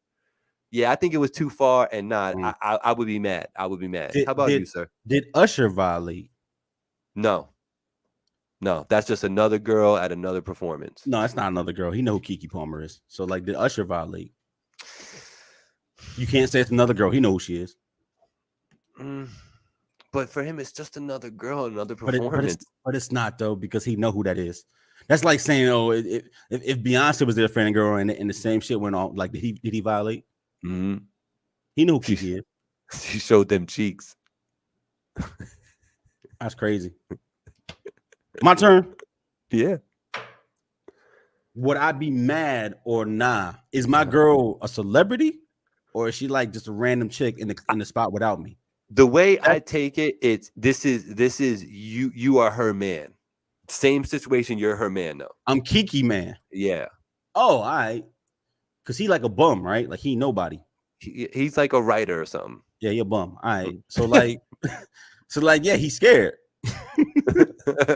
Yeah, I think it was too far, and I would be mad. How about you, sir? Did Usher violate? No, that's just another girl at another performance. No, it's not another girl. He know who Keke Palmer is. So, like, did Usher violate? You can't say it's another girl. He know who she is. But for him, it's just another girl, another performance. But it's not though, because he know who that is. That's like saying, oh, if Beyonce was their friend girl and the same shit went on, like did he violate? He knew who Keke is. She showed them cheeks. That's crazy. My turn. Yeah. Would I be mad or nah? Is my girl a celebrity, or is she like just a random chick in the spot without me? The way I take it, this is you are her man. Same situation, you're her man though. I'm Keke man. Yeah. Oh, all right. Cause he like a bum, right? Like he nobody. He's like a writer or something. Yeah, he a bum. All right. So like, yeah, he's scared.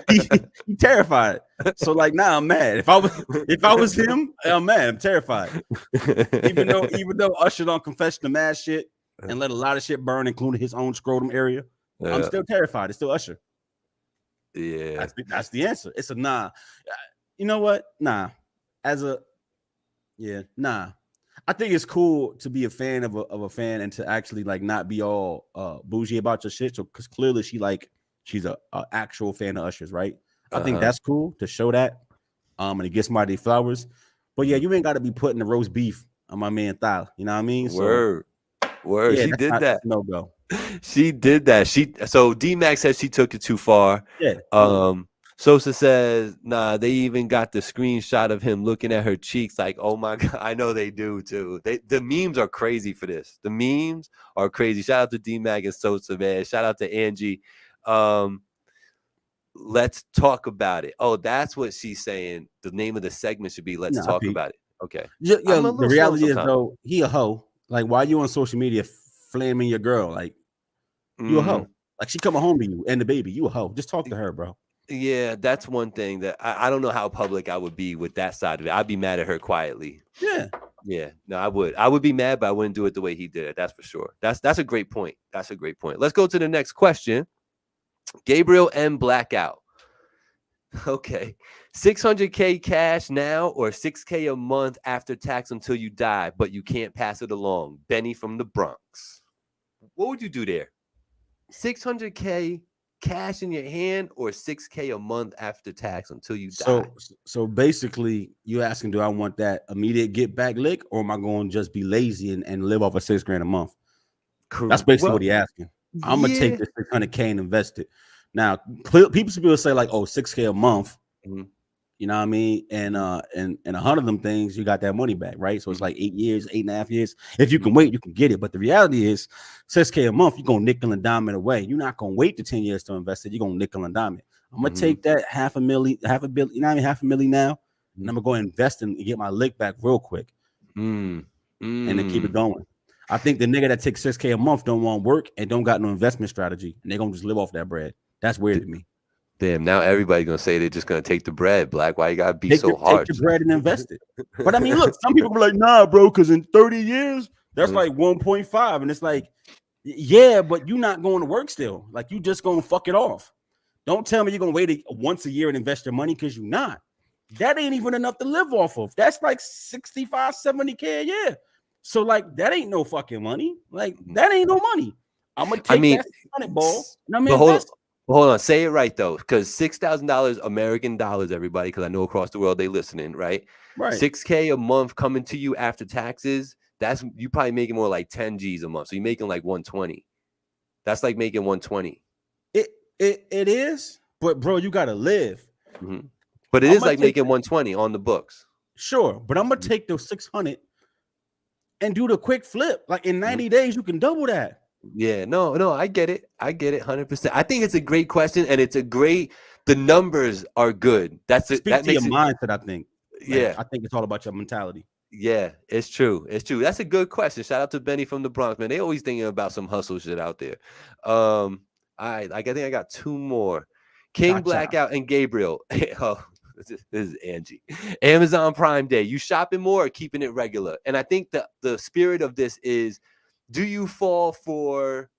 he terrified. So like, nah, I'm mad. If I was him, I'm mad. I'm terrified. Even though Usher don't confess to mad shit and let a lot of shit burn, including his own scrotum area, I'm still terrified. It's still Usher. Yeah, that's the answer. It's a nah. You know what? Nah. Nah. I think it's cool to be a fan of a fan and to actually like not be all bougie about your shit. So because clearly she's a actual fan of Usher's, right? I think that's cool to show that. And to get somebody flowers. But yeah, you ain't got to be putting the roast beef on my man Tella. You know what I mean? Word. Yeah, she did that. No go. She did that. So D-Max says she took it too far. Yeah. Sosa says, nah, they even got the screenshot of him looking at her cheeks like, oh my God. I know they do too. The memes are crazy for this. The memes are crazy. Shout out to D-Mac and Sosa, man. Shout out to Angie. Let's talk about it. Oh, that's what she's saying. The name of the segment should be Let's Talk About It. Okay. Yeah, the reality is though, he a hoe. Like, why you on social media flaming your girl? Like, you a hoe. Like, she coming home to you and the baby. You a hoe. Just talk to her, bro. Yeah, that's one thing that I don't know how public I would be with that side of it. I'd be mad at her quietly. Yeah. No, I would. I would be mad, but I wouldn't do it the way he did it. That's for sure. That's a great point. That's a great point. Let's go to the next question. Gabriel M. Blackout. Okay. 600K cash now or 6K a month after tax until you die, but you can't pass it along. Benny from the Bronx. What would you do there? 600K cash in your hand or $6K a month after tax until you So die? so basically, you asking, do I want that immediate get back lick, or am I going to just be lazy and live off of $6,000 a month? That's basically what he asking. I'm gonna take Yeah. this 600K and invest it. Now, people say like, oh, 6K a month. Mhm. You know what I mean? And 100 of them things, you got that money back, right? So it's like 8 years, 8.5 years. If you can wait, you can get it. But the reality is, 6K a month, you're gonna nickel and dime it away. You're not gonna wait to 10 years to invest it. You're gonna nickel and dime it. I'm gonna take that half a billion, you know what I mean, half a million now, and I'm gonna go invest and get my lick back real quick, and then keep it going. I think the nigga that takes 6K a month don't want work and don't got no investment strategy, and they're gonna just live off that bread. That's weird to me. Damn, now everybody's gonna say they're just gonna take the bread, Black. Why you gotta be so Take harsh? the bread and invest it. But I mean, look, some people be like, nah, bro, because in 30 years, that's like 1.5. And it's like, yeah, but you're not going to work still. Like, you just gonna fuck it off. Don't tell me you're gonna wait once a year and invest your money, because you're not. That ain't even enough to live off of. That's like 65, 70K a year. So, like, that ain't no fucking money. Like, that ain't no money. I'm gonna take that 600 ball and I'm gonna invest. Hold on, say it right though, because $6,000 American dollars, everybody, because I know across the world they listening, right? Right. 6K a month coming to you after taxes. That's you probably making more like 10 G's a month. So you're making like 120. That's like making 120. It is, but bro, you gotta live. But it is like making 120 on the books. Sure, but I'm gonna take those 600 and do the quick flip. Like in 90 days, you can double that. Yeah, no, I get it. 100%. I think it's a great question, and the numbers are good. That's it. That makes your mindset, I think. Yeah. I think it's all about your mentality. Yeah, it's true. That's a good question. Shout out to Benny from the Bronx, man. They always thinking about some hustle shit out there. I think I got two more. King Blackout and Gabriel. Oh, this is Angie. Amazon Prime Day. You shopping more or keeping it regular? And I think the spirit of this is, do you fall for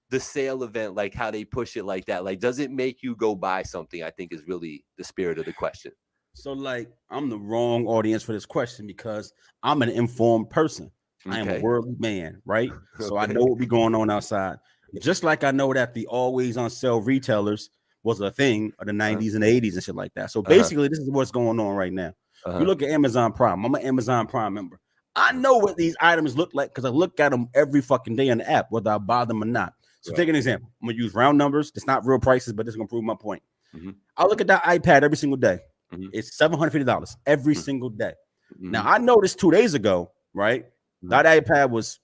the sale event, like how they push it like that? Like, does it make you go buy something? I think is really the spirit of the question. So, like, I'm the wrong audience for this question because I'm an informed person. I am a worldly man, right? So I know what be going on outside. Just like I know that the always on sale retailers was a thing of the 90s and 80s and shit like that. So basically, this is what's going on right now. You look at Amazon Prime. I'm an Amazon Prime member. I know what these items look like because I look at them every fucking day on the app, whether I buy them or not. So take an example. I'm gonna use round numbers. It's not real prices, but it's gonna prove my point. I look at that iPad every single day. It's $750 every single day. Now I noticed 2 days ago, right? That iPad was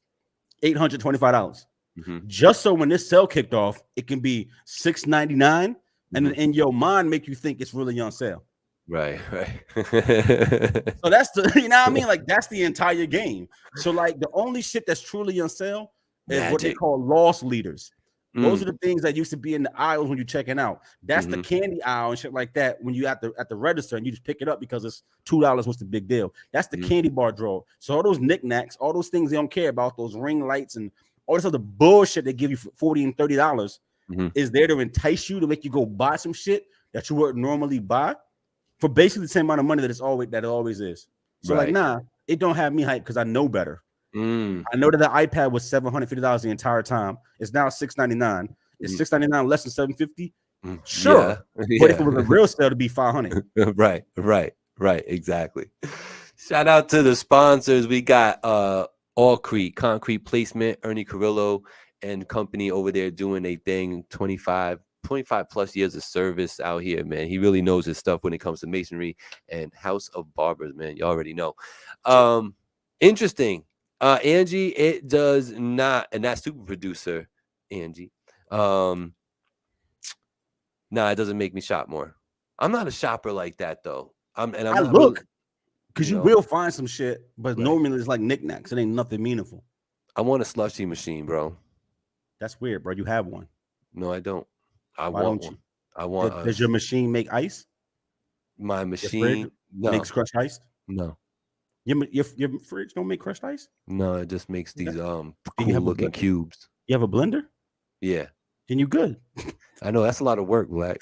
$825. Just so when this sale kicked off, it can be $699, and then in your mind make you think it's really on sale. Right. So that's the, you know what I mean? Like, that's the entire game. So, like, the only shit that's truly on sale is what they call loss leaders. Those are the things that used to be in the aisles when you're checking out. That's the candy aisle and shit like that. When you at the register and you just pick it up because it's $2. What's the big deal? That's the candy bar drawer. So all those knickknacks, all those things they don't care about, those ring lights and all this other bullshit they give you for $40 and $30 is there to entice you to make you go buy some shit that you wouldn't normally buy for basically the same amount of money that it always is. So like, nah, it don't have me hyped because I know better. I know that the iPad was $750 the entire time. It's now $699. Is $699 less than $750? Sure. But if it was a real sale, to be $500. Right. Exactly. Shout out to the sponsors. We got Allcrete, concrete placement, Ernie Carrillo and company over there doing a thing. 25 plus years of service out here, man. He really knows his stuff when it comes to masonry and House of Barbers, man. You already know. Interesting. Angie, it does not, and that's super producer Angie. Nah, it doesn't make me shop more. I'm not a shopper like that though. I look because you will find some shit, but normally it's like knickknacks. It ain't nothing meaningful. I want a slushie machine, bro. That's weird, bro. You have one. No, I don't. Why don't you? I want. Does your machine make ice? My machine makes crushed ice. No. Your fridge don't make crushed ice? No, it just makes these cool looking cubes. You have a blender? Yeah. Then you good. I know that's a lot of work, Black.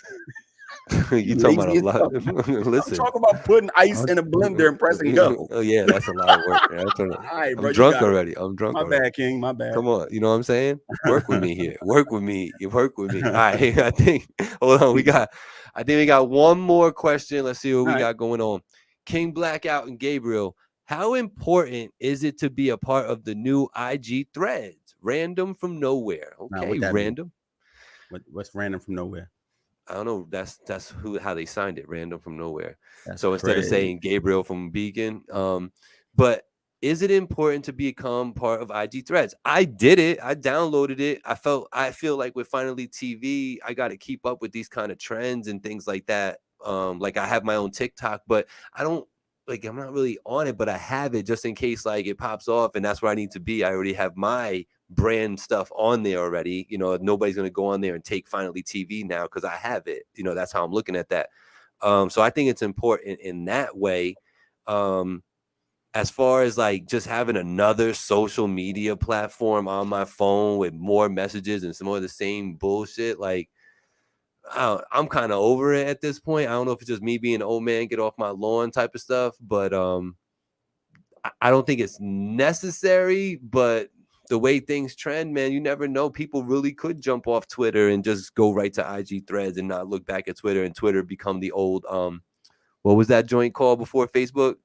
You talking about a lazy as lot. fuck. I'm Listen. talking about putting ice in a blender and pressing go. Oh yeah, that's a lot of work. Man. All right, bro, I'm you drunk got it. already. I'm drunk My already. bad, King. My bad. Come on, you know what I'm saying? Work with me here. Work with me. You work with me. All right, I think. Hold on, I think we got one more question. Let's see what we All right. got going on. King Blackout and Gabriel, how important is it to be a part of the new IG threads? Random from nowhere. Now, Okay, what that mean? random. What's random from nowhere? I don't know. That's how they signed it. Random from nowhere. That's So instead of crazy. saying Gabriel from Beacon, but is it important to become part of IG threads? I did it. I downloaded it. I feel like with Finally TV, I got to keep up with these kind of trends and things like that. Like I have my own TikTok, but I don't like. I'm not really on it, but I have it just in case like it pops off, and that's where I need to be. I already have my brand stuff on there already. You know, nobody's going to go on there and take Finally TV now because I have it. You know, that's how I'm looking at that. So I think it's important in that way. As far as like just having another social media platform on my phone with more messages and some more of the same bullshit, like I'm kind of over it at this point. I don't know if it's just me being an old man, get off my lawn type of stuff, but I don't think it's necessary. But the way things trend, man, you never know. People really could jump off Twitter and just go right to IG threads and not look back at Twitter, and Twitter become the old what was that joint called before Facebook?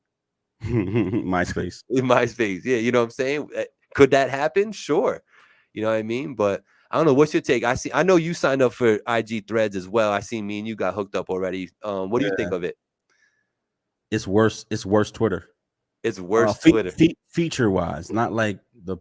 MySpace. MySpace. Yeah, you know what I'm saying? Could that happen? Sure. You know what I mean? But I don't know. What's your take? I know you signed up for IG threads as well. I seen me and you got hooked up already. What do you think of it? It's worse. It's worse Twitter. It's worse Twitter. Feature wise, not like the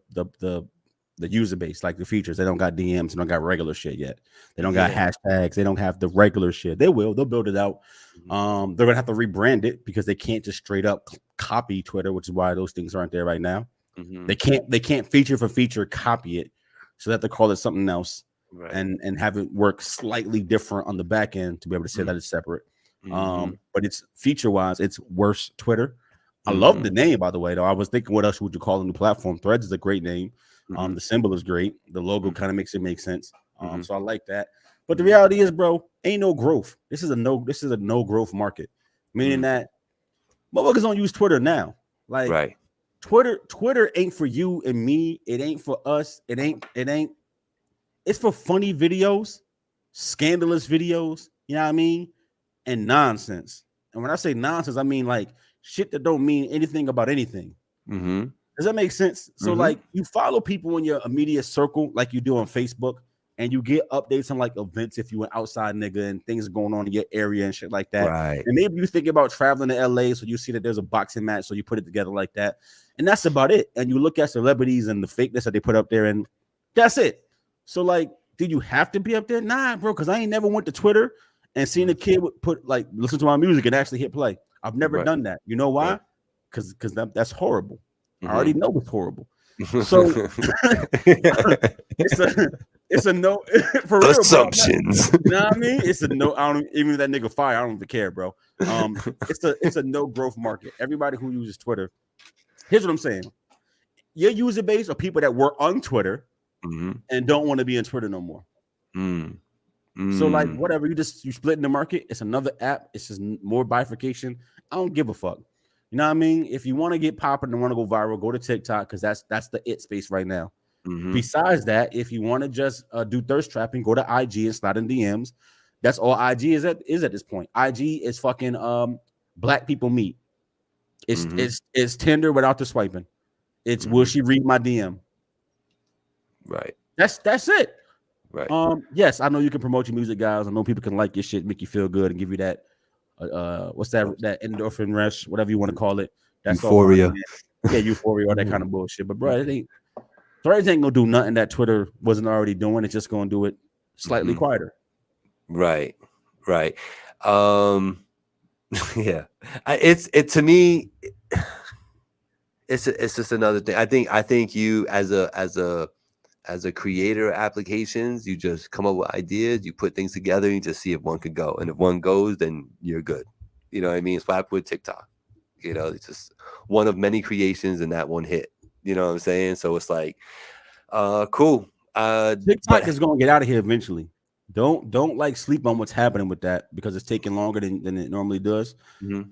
user base, like the features. They don't got DMs. They don't got regular shit yet. They don't got hashtags. They don't have the regular shit. They'll build it out. They're gonna have to rebrand it because they can't just straight up copy Twitter, which is why those things aren't there right now. They can't feature for feature copy it, so they have to call it something else, right, and have it work slightly different on the back end to be able to say that it's separate. But it's feature wise, it's worse Twitter. I love the name, by the way, though. I was thinking, what else would you call a new platform? Threads is a great name. The symbol is great. The logo kind of makes it make sense. So I like that. But the reality is, bro, ain't no growth. This is a no growth market, meaning that motherfuckers don't use Twitter now. Like, right. Twitter ain't for you and me. It ain't for us. It ain't. It's for funny videos, scandalous videos. You know what I mean? And nonsense. And when I say nonsense, I mean like shit that don't mean anything about anything. Does that make sense? So like you follow people in your immediate circle like you do on Facebook, and you get updates on like events if you an outside nigga and things going on in your area and shit like that. Right. And maybe you think about traveling to LA, so you see that there's a boxing match, so you put it together like that. And that's about it. And you look at celebrities and the fakeness that they put up there, and that's it. So like, did you have to be up there? Nah, bro, because I ain't never went to Twitter and seen a kid put like listen to my music and actually hit play. I've never done that. You know why? Because that's horrible. I already know it's horrible. So it's a no for real. Assumptions. Bro. You know what I mean? It's a no. I don't even if that nigga fire. I don't even care, bro. It's a no growth market. Everybody who uses Twitter. Here's what I'm saying. Your user base are people that were on Twitter and don't want to be on Twitter no more. So like whatever, you split in the market. It's another app. It's just more bifurcation. I don't give a fuck. You know what I mean? If you want to get popping and want to go viral, go to TikTok because that's the it space right now. Besides that, if you want to just do thirst trapping, go to IG and slide in DMs. That's all IG is at this point. IG is fucking black people meet. It's Tinder without the swiping. It's will she read my DM? Right. That's it. Right. Yes, I know you can promote your music, guys. I know people can like your shit, make you feel good, and give you that what's that endorphin rush, whatever you want to call it. That's euphoria. Euphoria, all that kind of bullshit. But bro, Threads ain't gonna do nothing that Twitter wasn't already doing. It's just gonna do it slightly quieter. Right. Yeah. To me, it's just another thing. I think you as a creator of applications, you just come up with ideas, you put things together, and you just see if one could go. And if one goes, then you're good. You know what I mean? It's what I put with TikTok. You know, it's just one of many creations and that one hit. You know what I'm saying? So it's like, cool. TikTok is going to get out of here eventually. Don't like sleep on what's happening with that because it's taking longer than it normally does. Mm-hmm.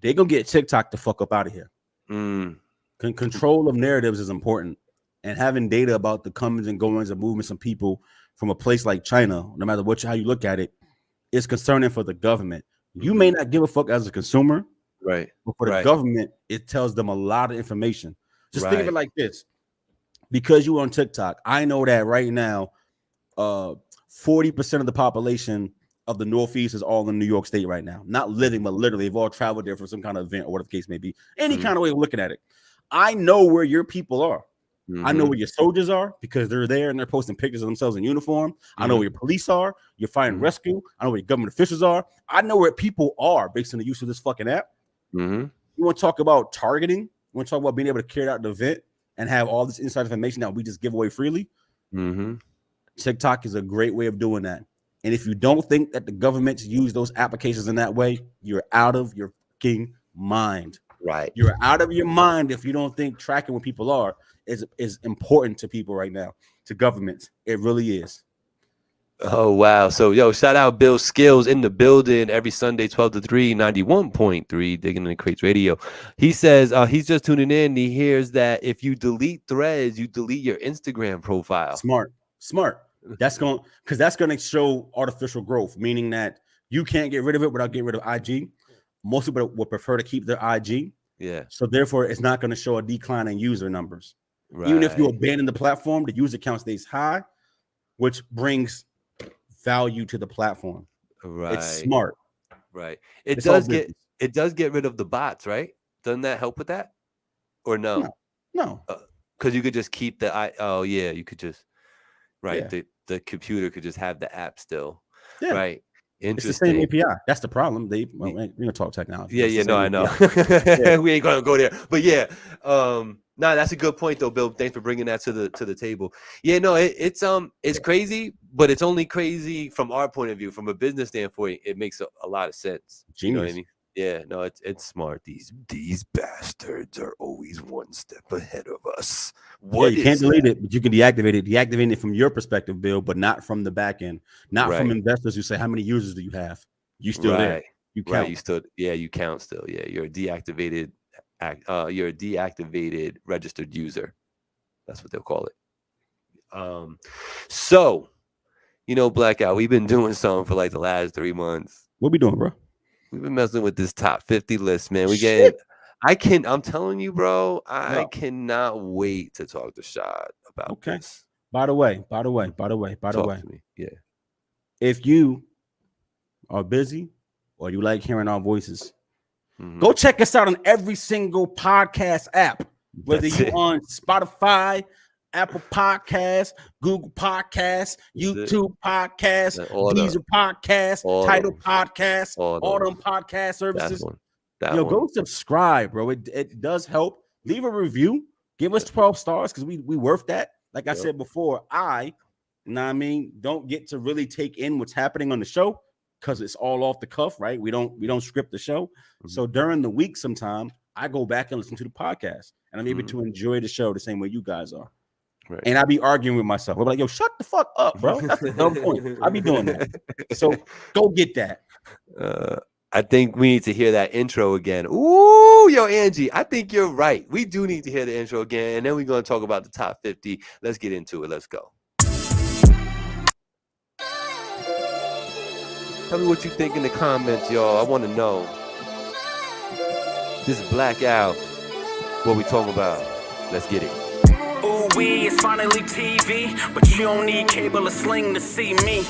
They gonna get TikTok the fuck up out of here. Mm. Control of narratives is important, and having data about the comings and goings and movements of people from a place like China, no matter how you look at it, is concerning for the government. You may not give a fuck as a consumer, right? But for the government, it tells them a lot of information. Just think of it like this: because you're on TikTok, I know that right now, 40% of the population of the Northeast is all in New York State right now. Not living, but literally, they've all traveled there for some kind of event or whatever the case may be. Any kind of way of looking at it. I know where your people are. I know where your soldiers are because they're there and they're posting pictures of themselves in uniform. I know where your police are, your fire and rescue. I know where your government officials are. I know where people are based on the use of this fucking app. You want to talk about targeting? You want to talk about being able to carry out the event and have all this inside information that we just give away freely? TikTok is a great way of doing that. And if you don't think that the governments use those applications in that way, you're out of your fucking mind. Right. You're out of your mind if you don't think tracking where people are is important to people right now, to governments. It really is. Oh, wow. So, yo, shout out Bill Skills in the building every Sunday, 12 to 3, 91.3, Digging in the Crates Radio. He says he's just tuning in. He hears that if you delete threads, you delete your Instagram profile. Smart. That's going to show artificial growth, meaning that you can't get rid of it without getting rid of IG. Most people would prefer to keep their IG. Yeah. So therefore, it's not going to show a decline in user numbers. Right. Even if you abandon the platform, the user count stays high, which brings value to the platform. Right. It's smart. Right. It does get rid of the bots, right? Doesn't that help with that? Or no? No. Because you could just keep you could just the computer could just have the app still. Yeah. Right. Interesting. It's the same API. That's the problem. We're gonna talk technology. I know. We ain't gonna go there. But that's a good point though, Bill. Thanks for bringing that to the table. Yeah, no, it's crazy, but it's only crazy from our point of view. From a business standpoint, it makes a lot of sense. Genius. You know what I mean? Yeah, no, it's smart. These bastards are always one step ahead of us. You can't delete it, but you can deactivate it. Deactivate it from your perspective, Bill, but not from the back end. Not from investors who say, how many users do you have? You still there. You count. You count still. Yeah, you're a deactivated registered user. That's what they'll call it. So, Blackout, we've been doing something for like the last 3 months. What we doing, bro? We've been messing with this top 50 list, man. I'm telling you, bro, I cannot wait to talk to Shad about this. By the way. Yeah. If you are busy or you like hearing our voices, go check us out on every single podcast app, whether you're on Spotify, Apple Podcasts, Google Podcasts, YouTube Podcasts, Deezer Podcasts, Tidal Podcasts, all them podcast services. Go subscribe, bro. It does help. Leave a review. Give us 12 stars because we worth that. Like I said before, don't get to really take in what's happening on the show because it's all off the cuff, right? We don't script the show. So during the week, sometime I go back and listen to the podcast, and I'm able to enjoy the show the same way you guys are. Right. And I be arguing with myself. I'm like, yo, shut the fuck up, bro. That's the dumb point. I be doing that. So go get that. I think we need to hear that intro again. Ooh, yo, Angie, I think you're right. We do need to hear the intro again, and then we're going to talk about the top 50. Let's get into it. Let's go. Tell me what you think in the comments, y'all. I want to know. This is Blackout. What we talking about? Let's get it. Ooh, it's finally TV, but you don't need cable or sling to see me.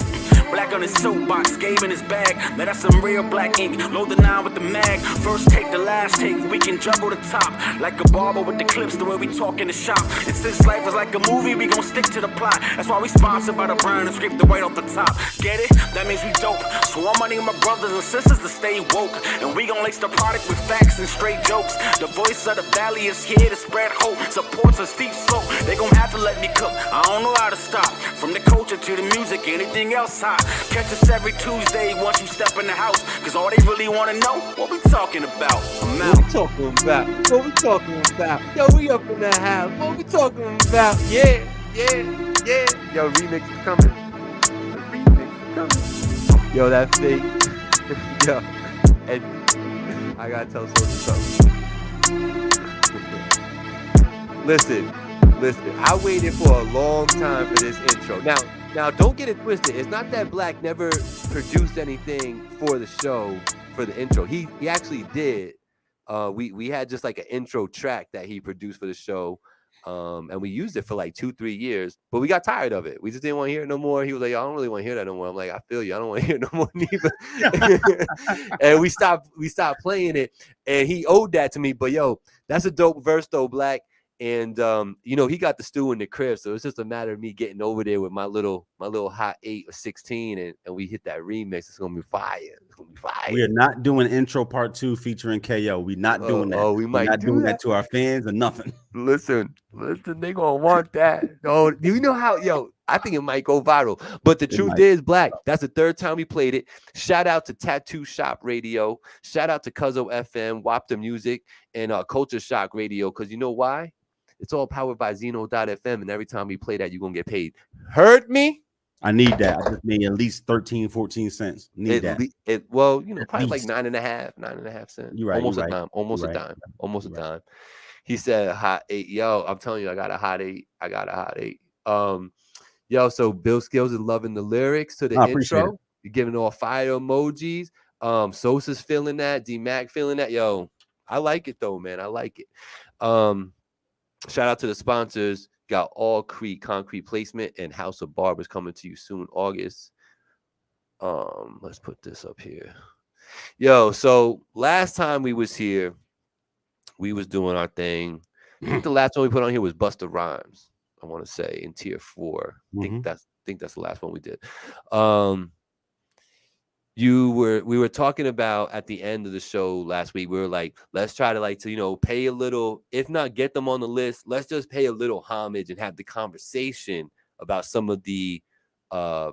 Black on his soapbox, Gabe in his bag. Now that's some real black ink. Load the 9 with the mag. First take, the last take. We can jumble the top. Like a barber with the clips, the way we talk in the shop. And since life is like a movie, we gon' stick to the plot. That's why we sponsored by the brand and scrape the white off the top. Get it? That means we dope. So I'm money my brothers and sisters to stay woke. And we gon' lace the product with facts and straight jokes. The voice of the valley is here to spread hope. Supports a steep slope. They gon' have to let me cook. I don't know how to stop. From the culture to the music, anything else hot. Catch us every Tuesday once you step in the house. Cause all they really wanna know, what we talking about. I'm out. What we talking about? What we talking about? Yo, we up in the house. What we talking about? Yeah. Yo, remix is coming. The remix is Yo, that fake. Yo, and I gotta tell something. Listen. I waited for a long time for this intro. Now, don't get it twisted. It's not that Black never produced anything for the show for the intro. He actually did. We had just like an intro track that he produced for the show. And we used it for like 2-3 years, but we got tired of it. We just didn't want to hear it no more. He was like, I don't really want to hear that no more. I'm like, I feel you. I don't want to hear it no more neither. And we stopped playing it, and he owed that to me. But yo, that's a dope verse though, Black. And he got the stew in the crib, so it's just a matter of me getting over there with my little hot 8 or 16, and we hit that remix. It's gonna be fire. We are not doing intro part 2 featuring KO. We're not doing that. We're not doing that to our fans or nothing. Listen, they gonna want that. Oh, you know how, I think it might go viral. But the truth is, Black, that's the 3rd time we played it. Shout out to Tattoo Shop Radio. Shout out to Cuzzo FM, Wap the Music, and Culture Shock Radio. Because you know why? It's all powered by Zeno.fm, and every time we play that, you're going to get paid. Heard me? I need that. I just need at least 13, 14 cents. Need that. Probably like 9.5 cents. You're right. Almost a dime. Almost a dime. He said hot 8. Yo, I'm telling you, I got a hot 8. So Bill Skills is loving the lyrics to the intro. You're giving all fire emojis. Sosa's feeling that. D-Mac feeling that. Yo, I like it though, man. I like it. Shout out to the sponsors. Got All Creek Concrete Placement and House of Barbers coming to you soon, August. Let's put this up here. Yo, so last time we was here, we was doing our thing. I think the last one we put on here was Busta Rhymes, I want to say, in tier 4. I think that's the last one we did. We were talking about at the end of the show last week, we were like, let's try to pay a little, if not get them on the list, let's just pay a little homage and have the conversation about some of the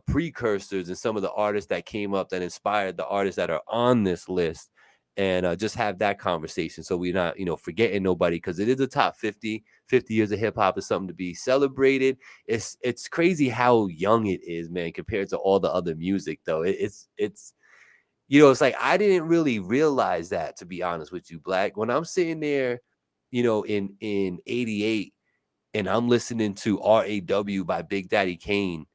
precursors and some of the artists that came up that inspired the artists that are on this list, and just have that conversation so we're not forgetting nobody, because it is a top 50 years of hip-hop is something to be celebrated. It's crazy how young it is, man, compared to all the other music though. It's like I didn't really realize that, to be honest with you, Black. When I'm sitting there in 88 and I'm listening to RAW by Big Daddy Kane,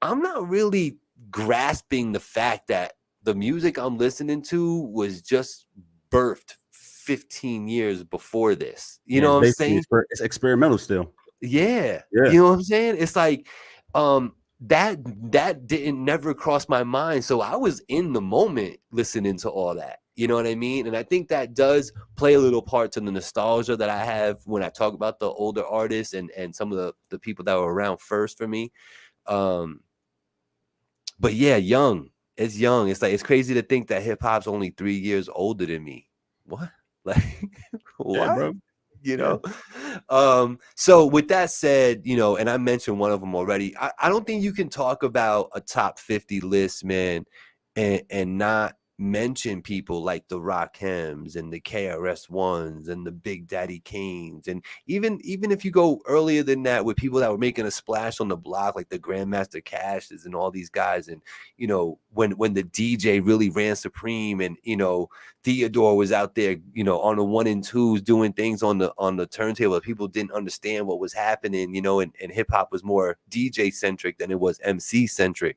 I'm not really grasping the fact that the music I'm listening to was just birthed 15 years before this. You know what I'm saying? It's experimental still. Yeah. You know what I'm saying? It's like that didn't never cross my mind. So I was in the moment listening to all that. You know what I mean? And I think that does play a little part to the nostalgia that I have when I talk about the older artists and some of the people that were around first for me. But yeah, young. It's young. It's like, it's crazy to think that hip hop's only 3 years older than me. What? Like, what? Yeah, bro. So with that said, and I mentioned one of them already, I don't think you can talk about a top 50 list, man, and not mention people like the Rakims and the KRS-Ones and the Big Daddy Kanes, and even if you go earlier than that with people that were making a splash on the block like the Grandmaster Cashes and all these guys, and when the DJ really ran supreme, and Theodore was out there on the 1 and 2s doing things on the turntable. People didn't understand what was happening, and hip hop was more DJ centric than it was MC centric.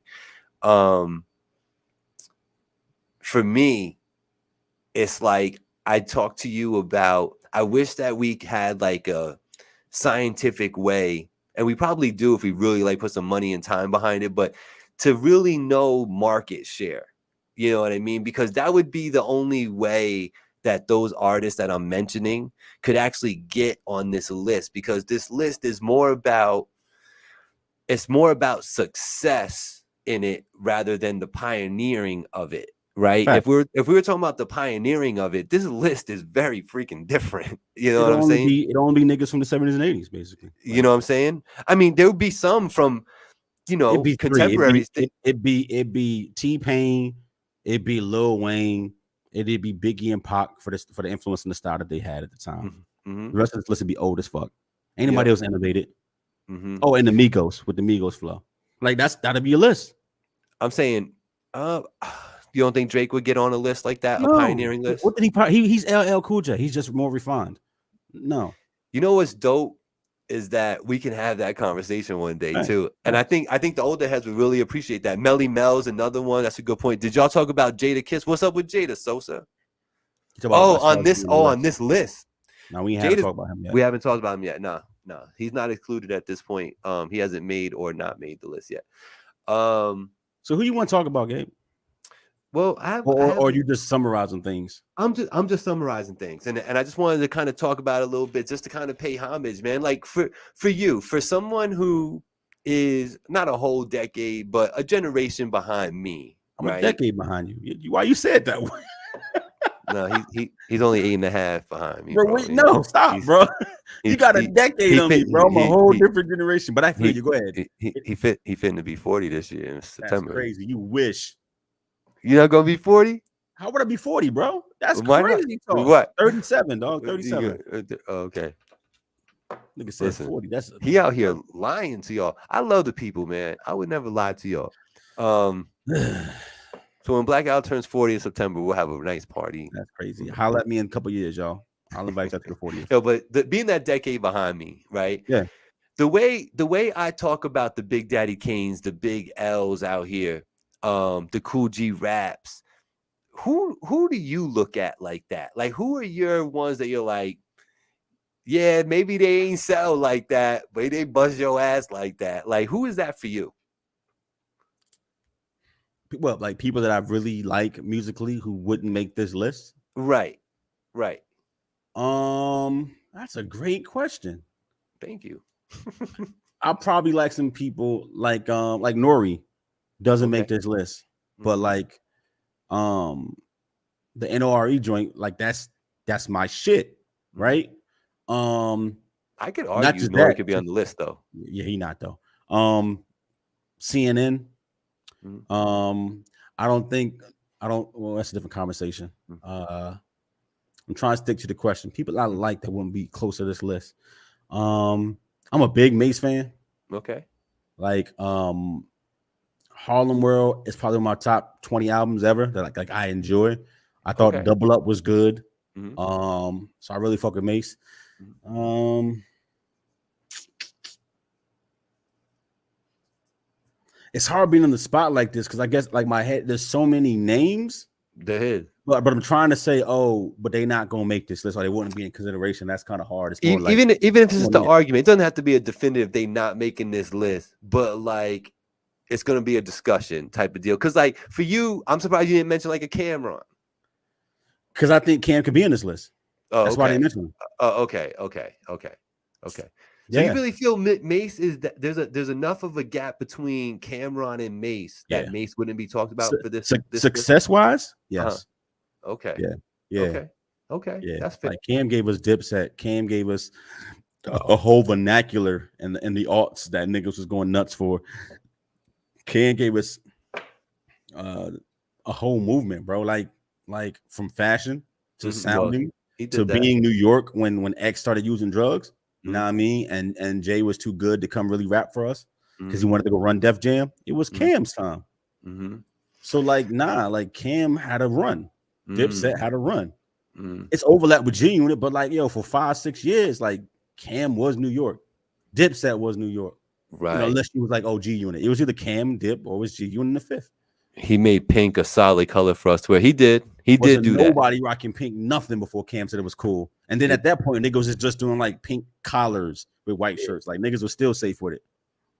For me, it's like I talked to you about, I wish that we had like a scientific way, and we probably do if we really put some money and time behind it, but to really know market share, you know what I mean? Because that would be the only way that those artists that I'm mentioning could actually get on this list, because this list is more about success in it rather than the pioneering of it. Right. Fact. If we were talking about the pioneering of it, this list is very freaking different. You know what I'm saying? It only be niggas from the 70s and 80s, basically. You know what I'm saying? I mean, there would be some from, contemporaries. It'd be T-Pain, it'd be Lil Wayne, it'd be Biggie and Pac for the influence and the style that they had at the time. Mm-hmm. The rest of this list would be old as fuck. Ain't nobody else innovated. Mm-hmm. Oh, and the Migos with the Migos flow. Like that'd be a list. I'm saying, you don't think Drake would get on a list like that, a No. pioneering list? What did he's LL Cool J. He's just more refined. No. You know what's dope is that we can have that conversation one day Right. too. And I think the older heads would really appreciate that. Melly Mel's another one. That's a good point. Did y'all talk about Jada Kiss? What's up with Jada Sosa? On this list. No, we haven't talked about him yet. We haven't talked about him yet. No, he's not included at this point. He hasn't made or not made the list yet. So who you want to talk about, Gabe? Well, or you just summarizing things. I'm just summarizing things, and I just wanted to kind of talk about it a little bit, just to kind of pay homage, man. Like for you, for someone who is not a whole decade, but a generation behind me. I'm a decade behind you. Why you said that way? No, he's only 8.5 behind me, bro. Wait, no, stop, bro. You got a decade on me, bro. I'm a whole different generation. But I feel you. Go ahead. He fitting to be 40 this year in September. That's crazy. You wish. You're not gonna be 40? How would I be 40, bro? That's crazy. What? 37, dog. 37. Okay. Nigga said 40. That's he out here lying to y'all. I love the people, man. I would never lie to y'all. So when Blackout turns 40 in September, we'll have a nice party. That's crazy. Holla at me in a couple years, y'all. I'll invite you to the 40th. Yo, but being that decade behind me, right? Yeah. The way I talk about the Big Daddy Kanes, the Big L's out here, the Cool G raps, who do you look at like that? Like, who are your ones that you're like, yeah, maybe they ain't sell like that, but they buzz your ass like that? Like, who is that for you? Well, like people that I really like musically who wouldn't make this list? Right. That's a great question. Thank you. I'll probably like some people like Nori doesn't make this list, but like the NORE joint, like that's my shit, right? I could argue Nori could be on the list though. Yeah, he not though. CNN. Well, that's a different conversation. I'm trying to stick to the question. People I like that wouldn't be close to this list. I'm a big Mace fan. Okay. Like Harlem World is probably my top 20 albums ever that like I enjoy. I thought Double Up was good. So I really fuck with Mace. It's hard being on the spot like this because I guess like my head, there's so many names. There is. But I'm trying to say, but they not gonna make this list or they wouldn't be in consideration. That's kind of hard. It's more even if this is the argument, it doesn't have to be a definitive they not making this list, but like it's gonna be a discussion type of deal. Cause like for you, I'm surprised you didn't mention like a Cameron. Because I think Cam could be in this list. That's why I didn't mention him. Okay. So you really feel Mace is that there's enough of a gap between Cameron and Mace that Mace wouldn't be talked about for this success wise? Yes. Okay. Yeah. Okay. Yeah. That's fair. Like Cam gave us Dipset. Cam gave us a whole vernacular and the aughts that niggas was going nuts for. Cam gave us a whole movement, bro. Like from fashion to sounding to being New York when X started using drugs. You know what I mean? And Jay was too good to come really rap for us because he wanted to go run Def Jam. It was Cam's time. So like Cam had a run. Dipset had a run. It's overlap with G Unit, but like for 5-6 years, like Cam was New York. Dipset was New York. Right. Unless he was like G Unit. It was either Cam, Dip, or it was G Unit in the fifth. He made pink a solid color for us. Where he did do that. Nobody rocking pink nothing before Cam said it was cool. And then at that point, niggas was just doing like pink collars with white shirts. Like niggas were still safe with it.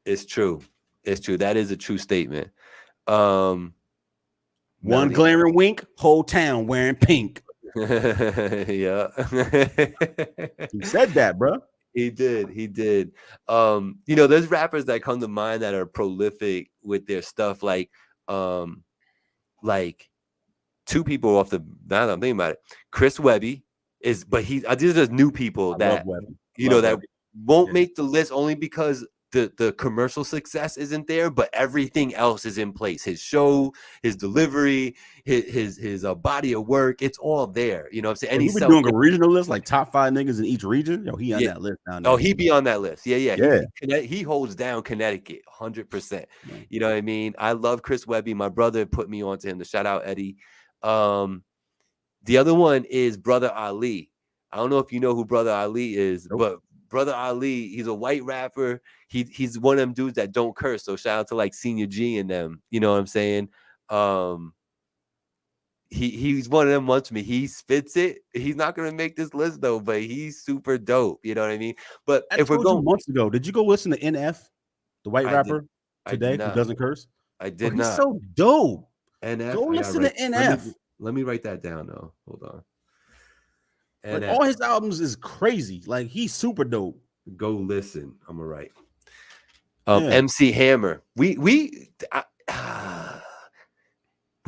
It's true. That is a true statement. One glaring wink, whole town wearing pink. Yeah. He said that, bro. He did. There's rappers that come to mind that are prolific with their stuff. Like two people off the. Now that I'm thinking about it, Chris Webby these are new people that that won't make the list only because the commercial success isn't there, but everything else is in place. His show, his delivery, his body of work, it's all there. You know what I'm saying? And He been doing a regional list, like top 5 niggas in each region. Yo, he on that list down there. Oh, he be on that list. Yeah. Yeah. He holds down Connecticut 100%. You know what I mean? I love Chris Webby. My brother put me onto him. To shout out Eddie. The other one is Brother Ali. I don't know if you know who Brother Ali is, but Brother Ali, he's a white rapper. He's one of them dudes that don't curse. So shout out to like Senior G and them. You know what I'm saying? He's one of them ones to me. He spits it. He's not gonna make this list though, but he's super dope. You know what I mean? But if we're going months ago, did you go listen to NF, the white rapper today who doesn't curse? I did not. He's so dope. NF. Go listen to NF. Let me write that down though. Hold on. Like all his albums is crazy. Like he's super dope. Go listen. I'm gonna write. MC Hammer. We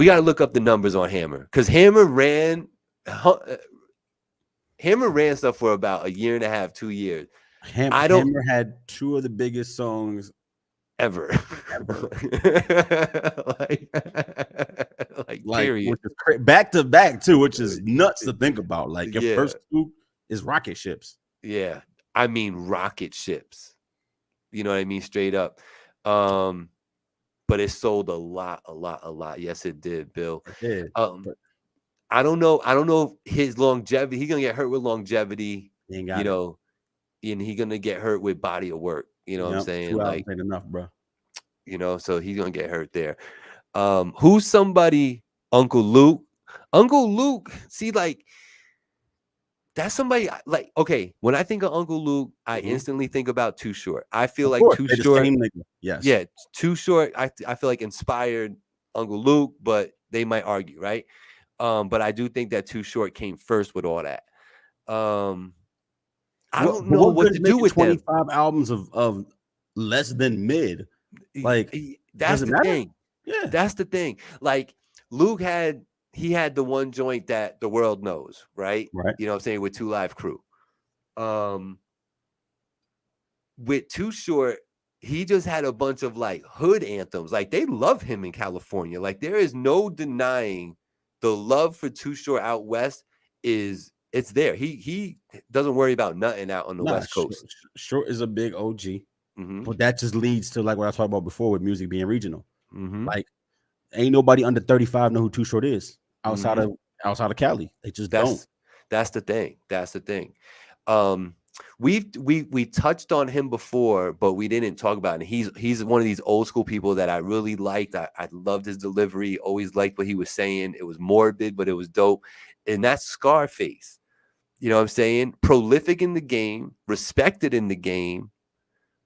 got to look up the numbers on Hammer because Hammer ran stuff for about a year and a half, 2 years. Hammer had 2 of the biggest songs ever. like period. Back to back too, which is nuts to think about. Like your first 2 is rocket ships. Yeah, I mean rocket ships. You know what I mean? Straight up. But it sold a lot. Yes, it did, Bill. It did. I don't know if his longevity. He's gonna get hurt with longevity. And he's gonna get hurt with body of work. You know what I'm saying? Like ain't enough, bro. You know, so he's gonna get hurt there. Who's somebody? Uncle Luke. Uncle Luke. See, like that's somebody. Like, okay, when I think of Uncle Luke, I instantly think about Too Short. I feel like Too Short. Yes. Yeah, Too Short. I feel like inspired Uncle Luke, but they might argue, right? But I do think that Too Short came first with all that. I don't know what to do with 25 albums of less than mid. Like that's the thing. Yeah, that's the thing. Like Luke had the one joint that the world knows, right? Right. You know what I'm saying, with 2 Live Crew. With Too Short, he just had a bunch of like hood anthems. Like they love him in California. Like there is no denying the love for Too Short out west it's there. He doesn't worry about nothing out on the West Coast. Short is a big OG, but that just leads to like what I talked about before with music being regional. Like ain't nobody under 35 know who Too Short is outside of Cali. They just don't. That's the thing. We touched on him before, but we didn't talk about it. He's one of these old school people that I really liked. I loved his delivery. Always liked what he was saying. It was morbid, but it was dope. And that's Scarface. You know what I'm saying? Prolific in the game, respected in the game.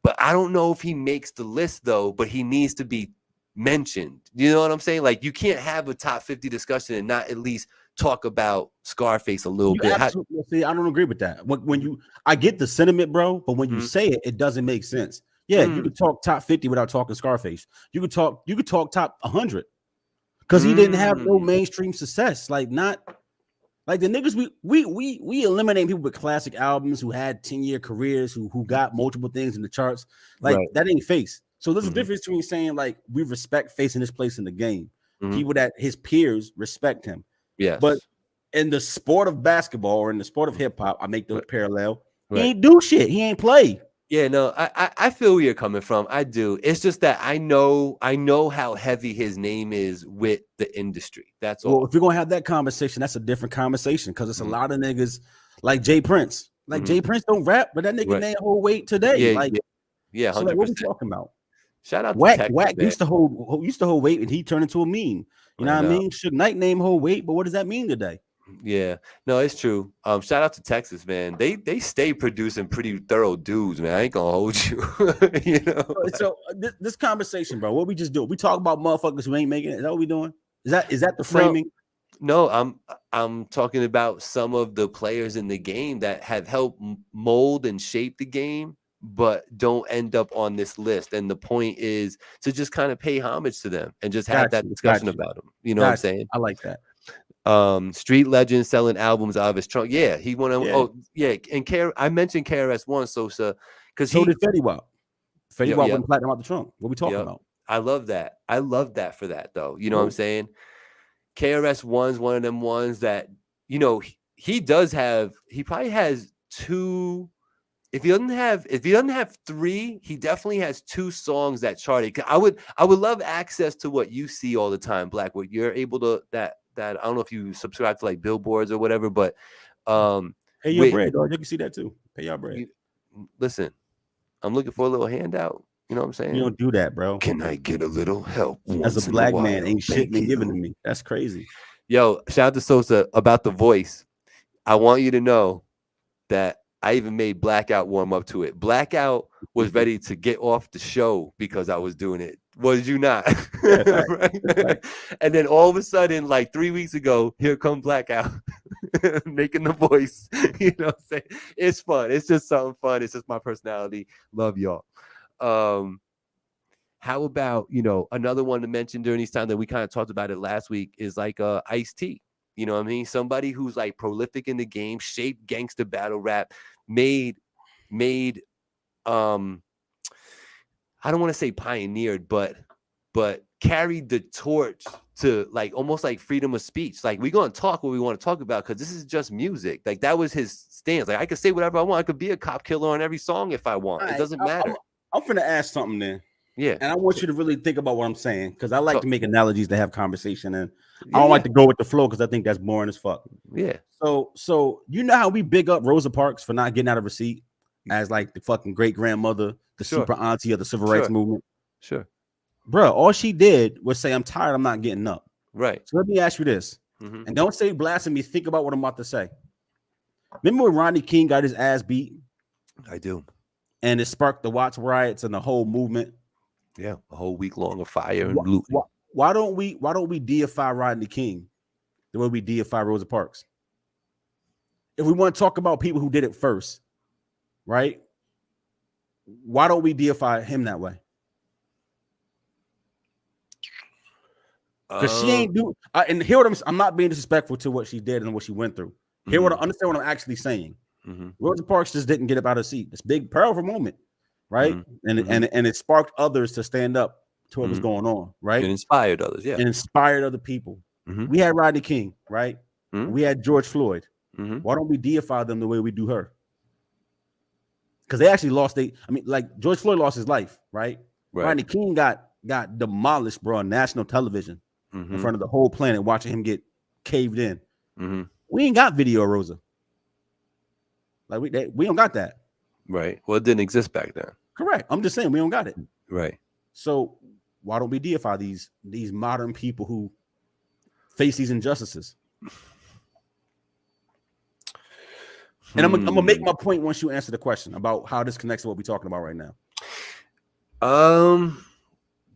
But I don't know if he makes the list though. But he needs to be mentioned. You know what I'm saying? Like you can't have a top 50 discussion and not at least talk about Scarface a little bit. See, I don't agree with that. I get the sentiment, bro, but when you say it, it doesn't make sense. Yeah, you could talk top 50 without talking Scarface. You could talk top 100 because he didn't have no mainstream success. Like not like the niggas we eliminate people with classic albums who had 10-year careers who got multiple things in the charts. Like that ain't Face. So there's a difference between saying like we respect Face in his place in the game. People that his peers respect him. Yeah, but in the sport of basketball or in the sport of hip hop, I make the parallel. He ain't do shit. He ain't play. Yeah, no, I feel where you're coming from. I do. It's just that I know how heavy his name is with the industry. That's all. Well, if you're gonna have that conversation, that's a different conversation because it's a lot of niggas like Jay Prince. Like Jay Prince don't rap, but that nigga name hold weight today. Yeah, 100%. So like, what we talking about? Shout out Wack. to Texas, Wack used to hold weight, and he turned into a meme. You know what I mean? Suge Knight name hold weight, but what does that mean today? Yeah, no, it's true. Shout out to Texas, man. They stay producing pretty thorough dudes, man. I ain't gonna hold you. You know. So this conversation, bro. What we just do? We talk about motherfuckers who ain't making it. Is that what we doing? Is that the framing? No, I'm talking about some of the players in the game that have helped mold and shape the game, but don't end up on this list. And the point is to just kind of pay homage to them and just have that discussion about them. You know what I'm saying? I like that. Street legend selling albums out of his trunk. Yeah, he won. And I mentioned KRS-One, Sosa, because so did Fetty Wap. Fetty Wap went platinum out the trunk. What we talking about? I love that. I love that for that though. You know what I'm saying? KRS-One's one of them ones that, you know, he probably has 2. If he doesn't have 3, he definitely has 2 songs that charted. I would love access to what you see all the time, Black. What you're able to that I don't know if you subscribe to like billboards or whatever, but pay your bread, dog. You can see that too. Pay your bread. Listen, I'm looking for a little handout. You know what I'm saying? You don't do that, bro. Can I get a little help? As a black man, ain't shit been given to me. That's crazy. Yo, shout out to Sosa about the voice. I want you to know that I even made Blackout warm up to it. Blackout was ready to get off the show because I was doing it. Was you not? Yeah, right? And then all of a sudden, like 3 weeks ago, here come Blackout making the voice. You know what I'm saying? It's fun. It's just something fun. It's just my personality. Love y'all. How about, you know, another one to mention during these times that we kind of talked about it last week is like Ice-T. You know what I mean? Somebody who's like prolific in the game, shaped gangster battle rap, made I don't want to say pioneered, but carried the torch to like almost like freedom of speech. Like, we're gonna talk what we want to talk about because this is just music. Like, that was his stance. Like, I could say whatever I want. I could be a cop killer on every song if I want. It doesn't matter. I'm finna ask something then. Yeah. And I want you to really think about what I'm saying, because I like to make analogies to have conversation, and I don't like to go with the flow because I think that's boring as fuck. Yeah. So you know how we big up Rosa Parks for not getting out of her seat as like the fucking great grandmother, the super auntie of the civil rights movement. Sure. Bro, all she did was say, I'm tired, I'm not getting up. Right. So let me ask you this. And don't say blasphemy. Think about what I'm about to say. Remember when Rodney King got his ass beat? I do. And it sparked the Watts riots and the whole movement. Yeah, a whole week long of fire and loot. Why don't we deify Rodney King the way we deify Rosa Parks? If we want to talk about people who did it first, right? Why don't we deify him that way? Because she ain't do. And hear what I'm not being disrespectful to what she did and what she went through. Understand what I'm actually saying. Rosa Parks just didn't get up out of her seat. It's a big, powerful moment. Right. And it sparked others to stand up to what was going on. Right. It inspired others. Yeah. It inspired other people. We had Rodney King. Right. We had George Floyd. Why don't we deify them the way we do her? Because they actually lost. Like George Floyd lost his life. Right. Rodney King got demolished, bro, on national television in front of the whole planet, watching him get caved in. We ain't got video of Rosa. Like we don't got that. Right. Well, it didn't exist back then. Correct. I'm just saying we don't got it. Right. So why don't we deify these modern people who face these injustices? And I'm gonna make my point once you answer the question about how this connects to what we're talking about right now.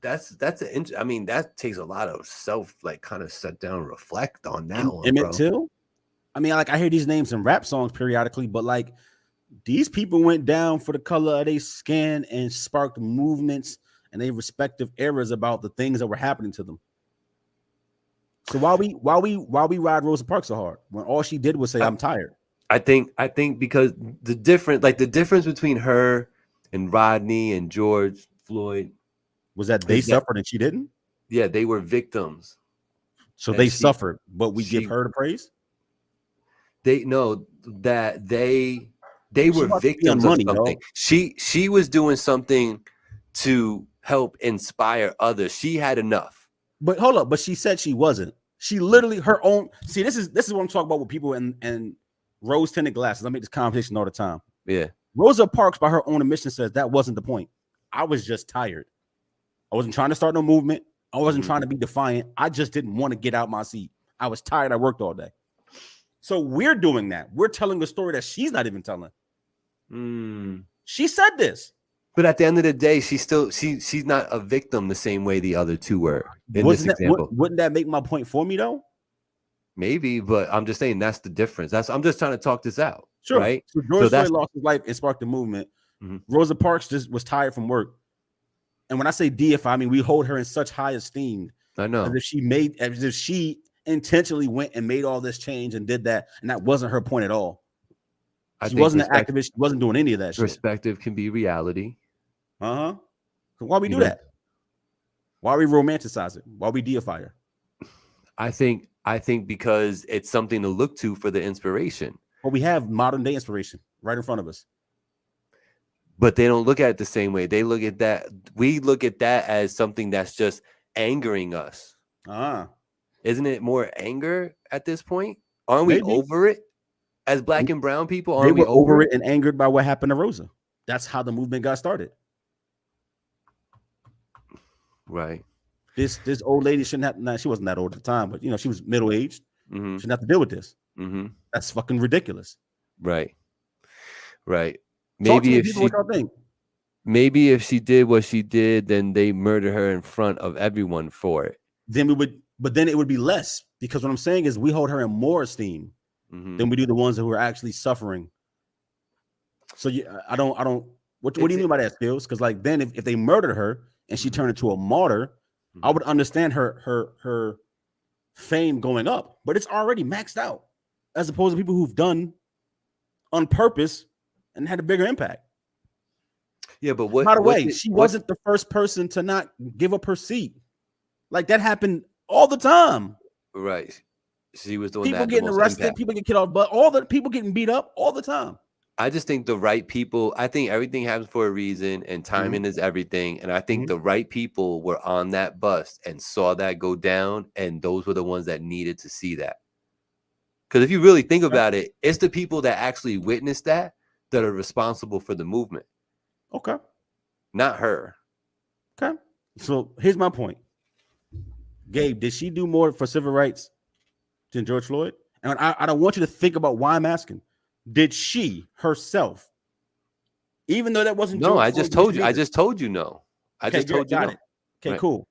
That takes a lot of self, like, kind of sit down and reflect on that one. Emmett Till. I mean, like, I hear these names in rap songs periodically, but like, these people went down for the color of their skin and sparked movements in their respective eras about the things that were happening to them. So why we ride Rosa Parks so hard when all she did was say, I'm tired? I think because the difference between her and Rodney and George Floyd was that they suffered and she didn't. Yeah, they were victims. So they suffered, but we give her the praise. They know that they were victims of something. She was doing something to help inspire others. She had enough. But hold up, but she said she wasn't. She literally her own. See, this is what I'm talking about with people and rose tinted glasses. I make this conversation all the time. Yeah. Rosa Parks, by her own admission, says that wasn't the point. I was just tired. I wasn't trying to start no movement. I wasn't trying to be defiant. I just didn't want to get out my seat. I was tired. I worked all day. So we're doing that. We're telling the story that she's not even telling. She said this. But at the end of the day, she's not a victim the same way the other two were in this example. Wouldn't that make my point for me though? Maybe, but I'm just saying that's the difference. I'm just trying to talk this out. Sure. Right? So George Floyd lost his life and sparked the movement. Rosa Parks just was tired from work. And when I say deify, I mean we hold her in such high esteem. I know. As if she intentionally went and made all this change and did that, and that wasn't her point at all. She wasn't an activist. She wasn't doing any of that shit. Perspective can be reality. So why we do that? Why we romanticize it? Why we deify her? I think because it's something to look to for the inspiration. But we have modern day inspiration right in front of us. But they don't look at it the same way. They look at that. We look at that as something that's just angering us. Isn't it more anger at this point? Aren't we over it as black and brown people? Aren't we over it and angered by what happened to Rosa? That's how the movement got started. Right. This old lady shouldn't have. Nah, she wasn't that old at the time, but you know she was middle aged. Shouldn't have to deal with this. That's fucking ridiculous. Right. Maybe if she did what she did, then they murder her in front of everyone for it. Then it would be less, because what I'm saying is we hold her in more esteem than we do the ones who are actually suffering. So I don't. What do you mean by that, Skills? Because like then if they murdered her and she turned into a martyr, I would understand her fame going up, but it's already maxed out, as opposed to people who've done on purpose and had a bigger impact. Yeah, but what? By the way, she wasn't the first person to not give up her seat. Like that happened all the time. Right. She was the one. People getting arrested, people get killed off, but all the people getting beat up all the time. I just think the right people. I think everything happens for a reason, and timing is everything. And I think the right people were on that bus and saw that go down, and those were the ones that needed to see that. Because if you really think about it, it's the people that actually witnessed that are responsible for the movement. Okay. Not her. Okay. So here's my point. Gabe, did she do more for civil rights than George Floyd? And I don't want you to think about why I'm asking. Did she herself, even though that wasn't no, George I Floyd, just told you. I just told you no. I okay, just told you no. It. Okay, right. Cool.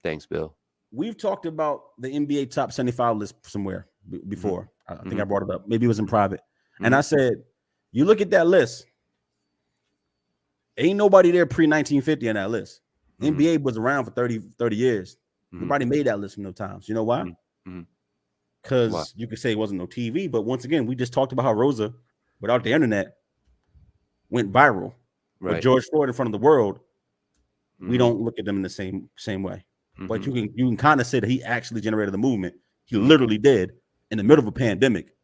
Thanks, Bill. We've talked about the NBA top 75 list somewhere before. I think I brought it up. Maybe it was in private. And I said, you look at that list, ain't nobody there pre-1950 on that list. NBA was around for 30 years. Nobody made that list in no times. You know why? Because you could say it wasn't no TV, but once again, we just talked about how Rosa, without the internet, went viral. Right. With George Floyd in front of the world, we don't look at them in the same way. But you can kind of say that he actually generated the movement. He literally did in the middle of a pandemic.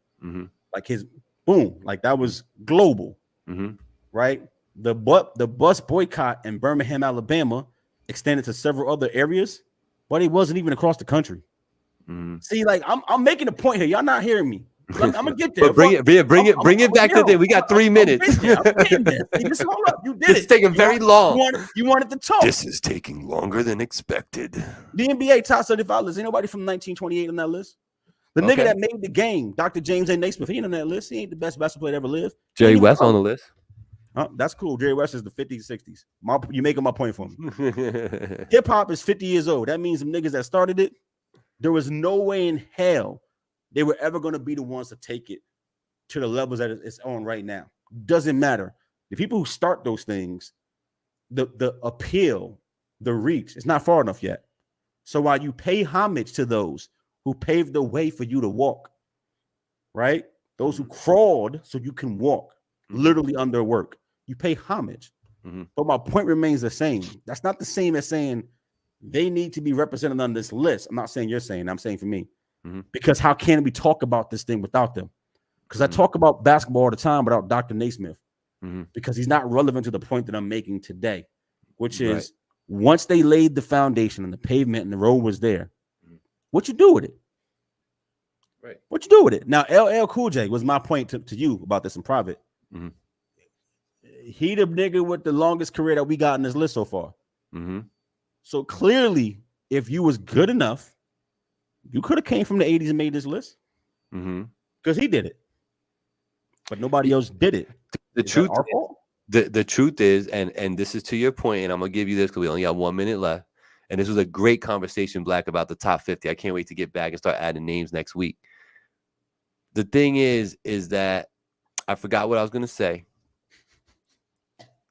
Like his boom, like that was global, right? The bus boycott in Birmingham, Alabama, extended to several other areas, but it wasn't even across the country. See, like I'm making a point here. Y'all not hearing me. I'm gonna get there. But bring it back to the. We got 3 minutes. Just hold up. You did it. It's taking very long. You wanted to talk. This is taking longer than expected. The NBA top 75 list. Ain't nobody from 1928 on that list. The nigga that made the game, Dr. James A. Naismith, he ain't on that list. He ain't the best basketball player that ever lived. Jerry West on the list. That's cool. Jerry West is the 50s, 60s. You making my point for me. Hip hop is 50 years old. That means some niggas that started it, there was no way in hell they were ever going to be the ones to take it to the levels that it's on right now. Doesn't matter. The people who start those things, the appeal, the reach, it's not far enough yet. So while you pay homage to those who paved the way for you to walk, right? Those who crawled so you can walk, literally under work, you pay homage. But my point remains the same. That's not the same as saying they need to be represented on this list. I'm not saying you're saying, I'm saying for me. Because how can we talk about this thing without them? Because I talk about basketball all the time without Dr. Naismith, because he's not relevant to the point that I'm making today, which is once they laid the foundation and the pavement and the road was there, what you do with it? Right. What you do with it? Now, LL Cool J was my point to you about this in private. He the nigga with the longest career that we got in this list so far. So clearly, if you was good enough, you could have came from the 80s and made this list. Because he did it. But nobody else did it. The truth is, and this is to your point, and I'm gonna give you this because we only got 1 minute left. And this was a great conversation, Black, about the top 50. I can't wait to get back and start adding names next week. The thing is that I forgot what I was gonna say.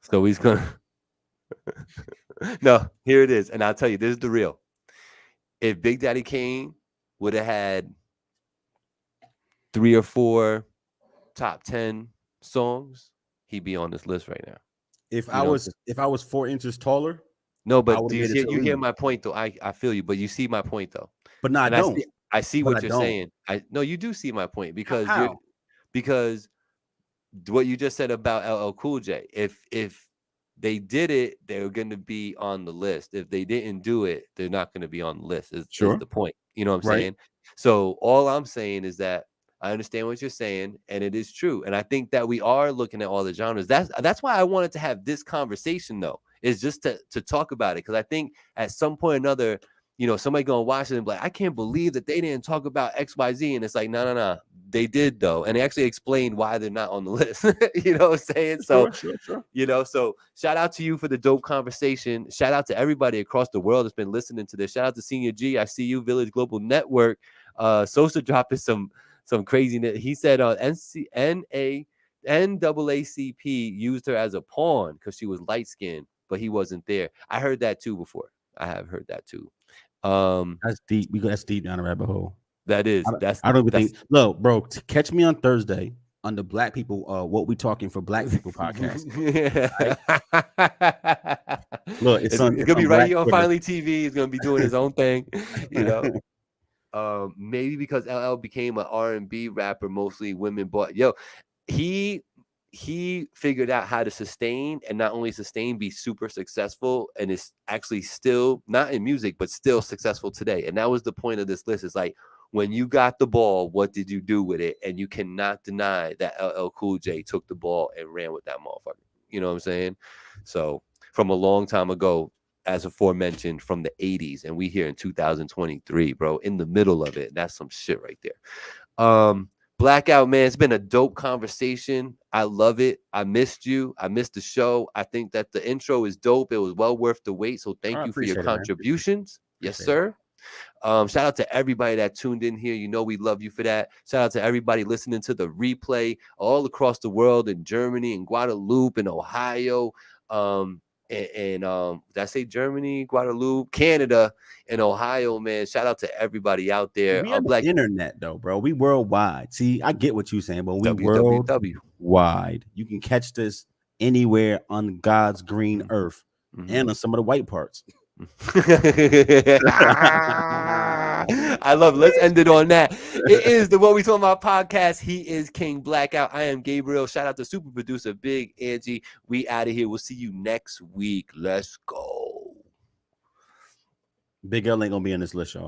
So he's gonna no, here it is. And I'll tell you, this is the real. If Big Daddy Kane would have had 3 or 4 top 10 songs, he'd be on this list right now. If You I know what I'm was saying? if I was 4 inches taller, No, I but would do have you made it see? to the You hear league. my point though. I feel you, but you see my point though, But no, I and don't. I see But I what you're don't. saying. I no, you do see my point because you're How? because what you just said about LL Cool J. If they did it, they're going to be on the list. If they didn't do it, they're not going to be on the list. Is Sure. the point? You know what I'm Right. saying? So all I'm saying is that I understand what you're saying, and it is true. And I think that we are looking at all the genres. That's why I wanted to have this conversation, though, is just to talk about it, because I think at some point or another, somebody gonna watch it and be like, I can't believe that they didn't talk about XYZ. And it's like, no. They did though. And they actually explained why they're not on the list. You know what I'm saying? So, Sure. so shout out to you for the dope conversation. Shout out to everybody across the world that's been listening to this. Shout out to Senior G. I see you, Village Global Network. Sosa dropping some craziness. He said NAACP used her as a pawn because she was light skinned, but he wasn't there. I heard that too before. I have heard that too. That's deep. That's deep down the rabbit hole. That's I don't even think. Look, bro, catch me on Thursday on the Black People. What we talking for Black People podcast. Right? Look, it's it's gonna be on right Black here on Twitter. Finally TV. He's gonna be doing his own thing, you know. Maybe because LL became an R&B rapper, mostly women, but he figured out how to sustain, and not only sustain, be super successful, and is actually still not in music, but still successful today. And that was the point of this list. It's like, when you got the ball, what did you do with it? And you cannot deny that LL Cool J took the ball and ran with that motherfucker. You know what I'm saying? So from a long time ago, as aforementioned, from the 80s, and we here in 2023, bro, in the middle of it. That's some shit right there. Blackout, man, it's been a dope conversation. I love it. I missed you. I missed the show. I think that the intro is dope. It was well worth the wait. So thank I you for your appreciate it, man. contributions. Yes, Appreciate it. sir. Shout out to everybody that tuned in here. We love you for that. Shout out to everybody listening to the replay all across the world, in Germany, in Guadeloupe, in Ohio. Did I say Germany, Guadeloupe, Canada, and Ohio, man? Shout out to everybody out there. We have the Black internet though, bro. We worldwide. See, I get what you're saying, but we www. worldwide. You can catch this anywhere on God's green earth and on some of the white parts. I love it. Let's end it on that. It is the What We Talking About podcast. He is King Blackout. I am Gabriel. Shout out to super producer Big Angie. We out of here. We'll see you next week. Let's go. Big L ain't gonna be on this list, y'all.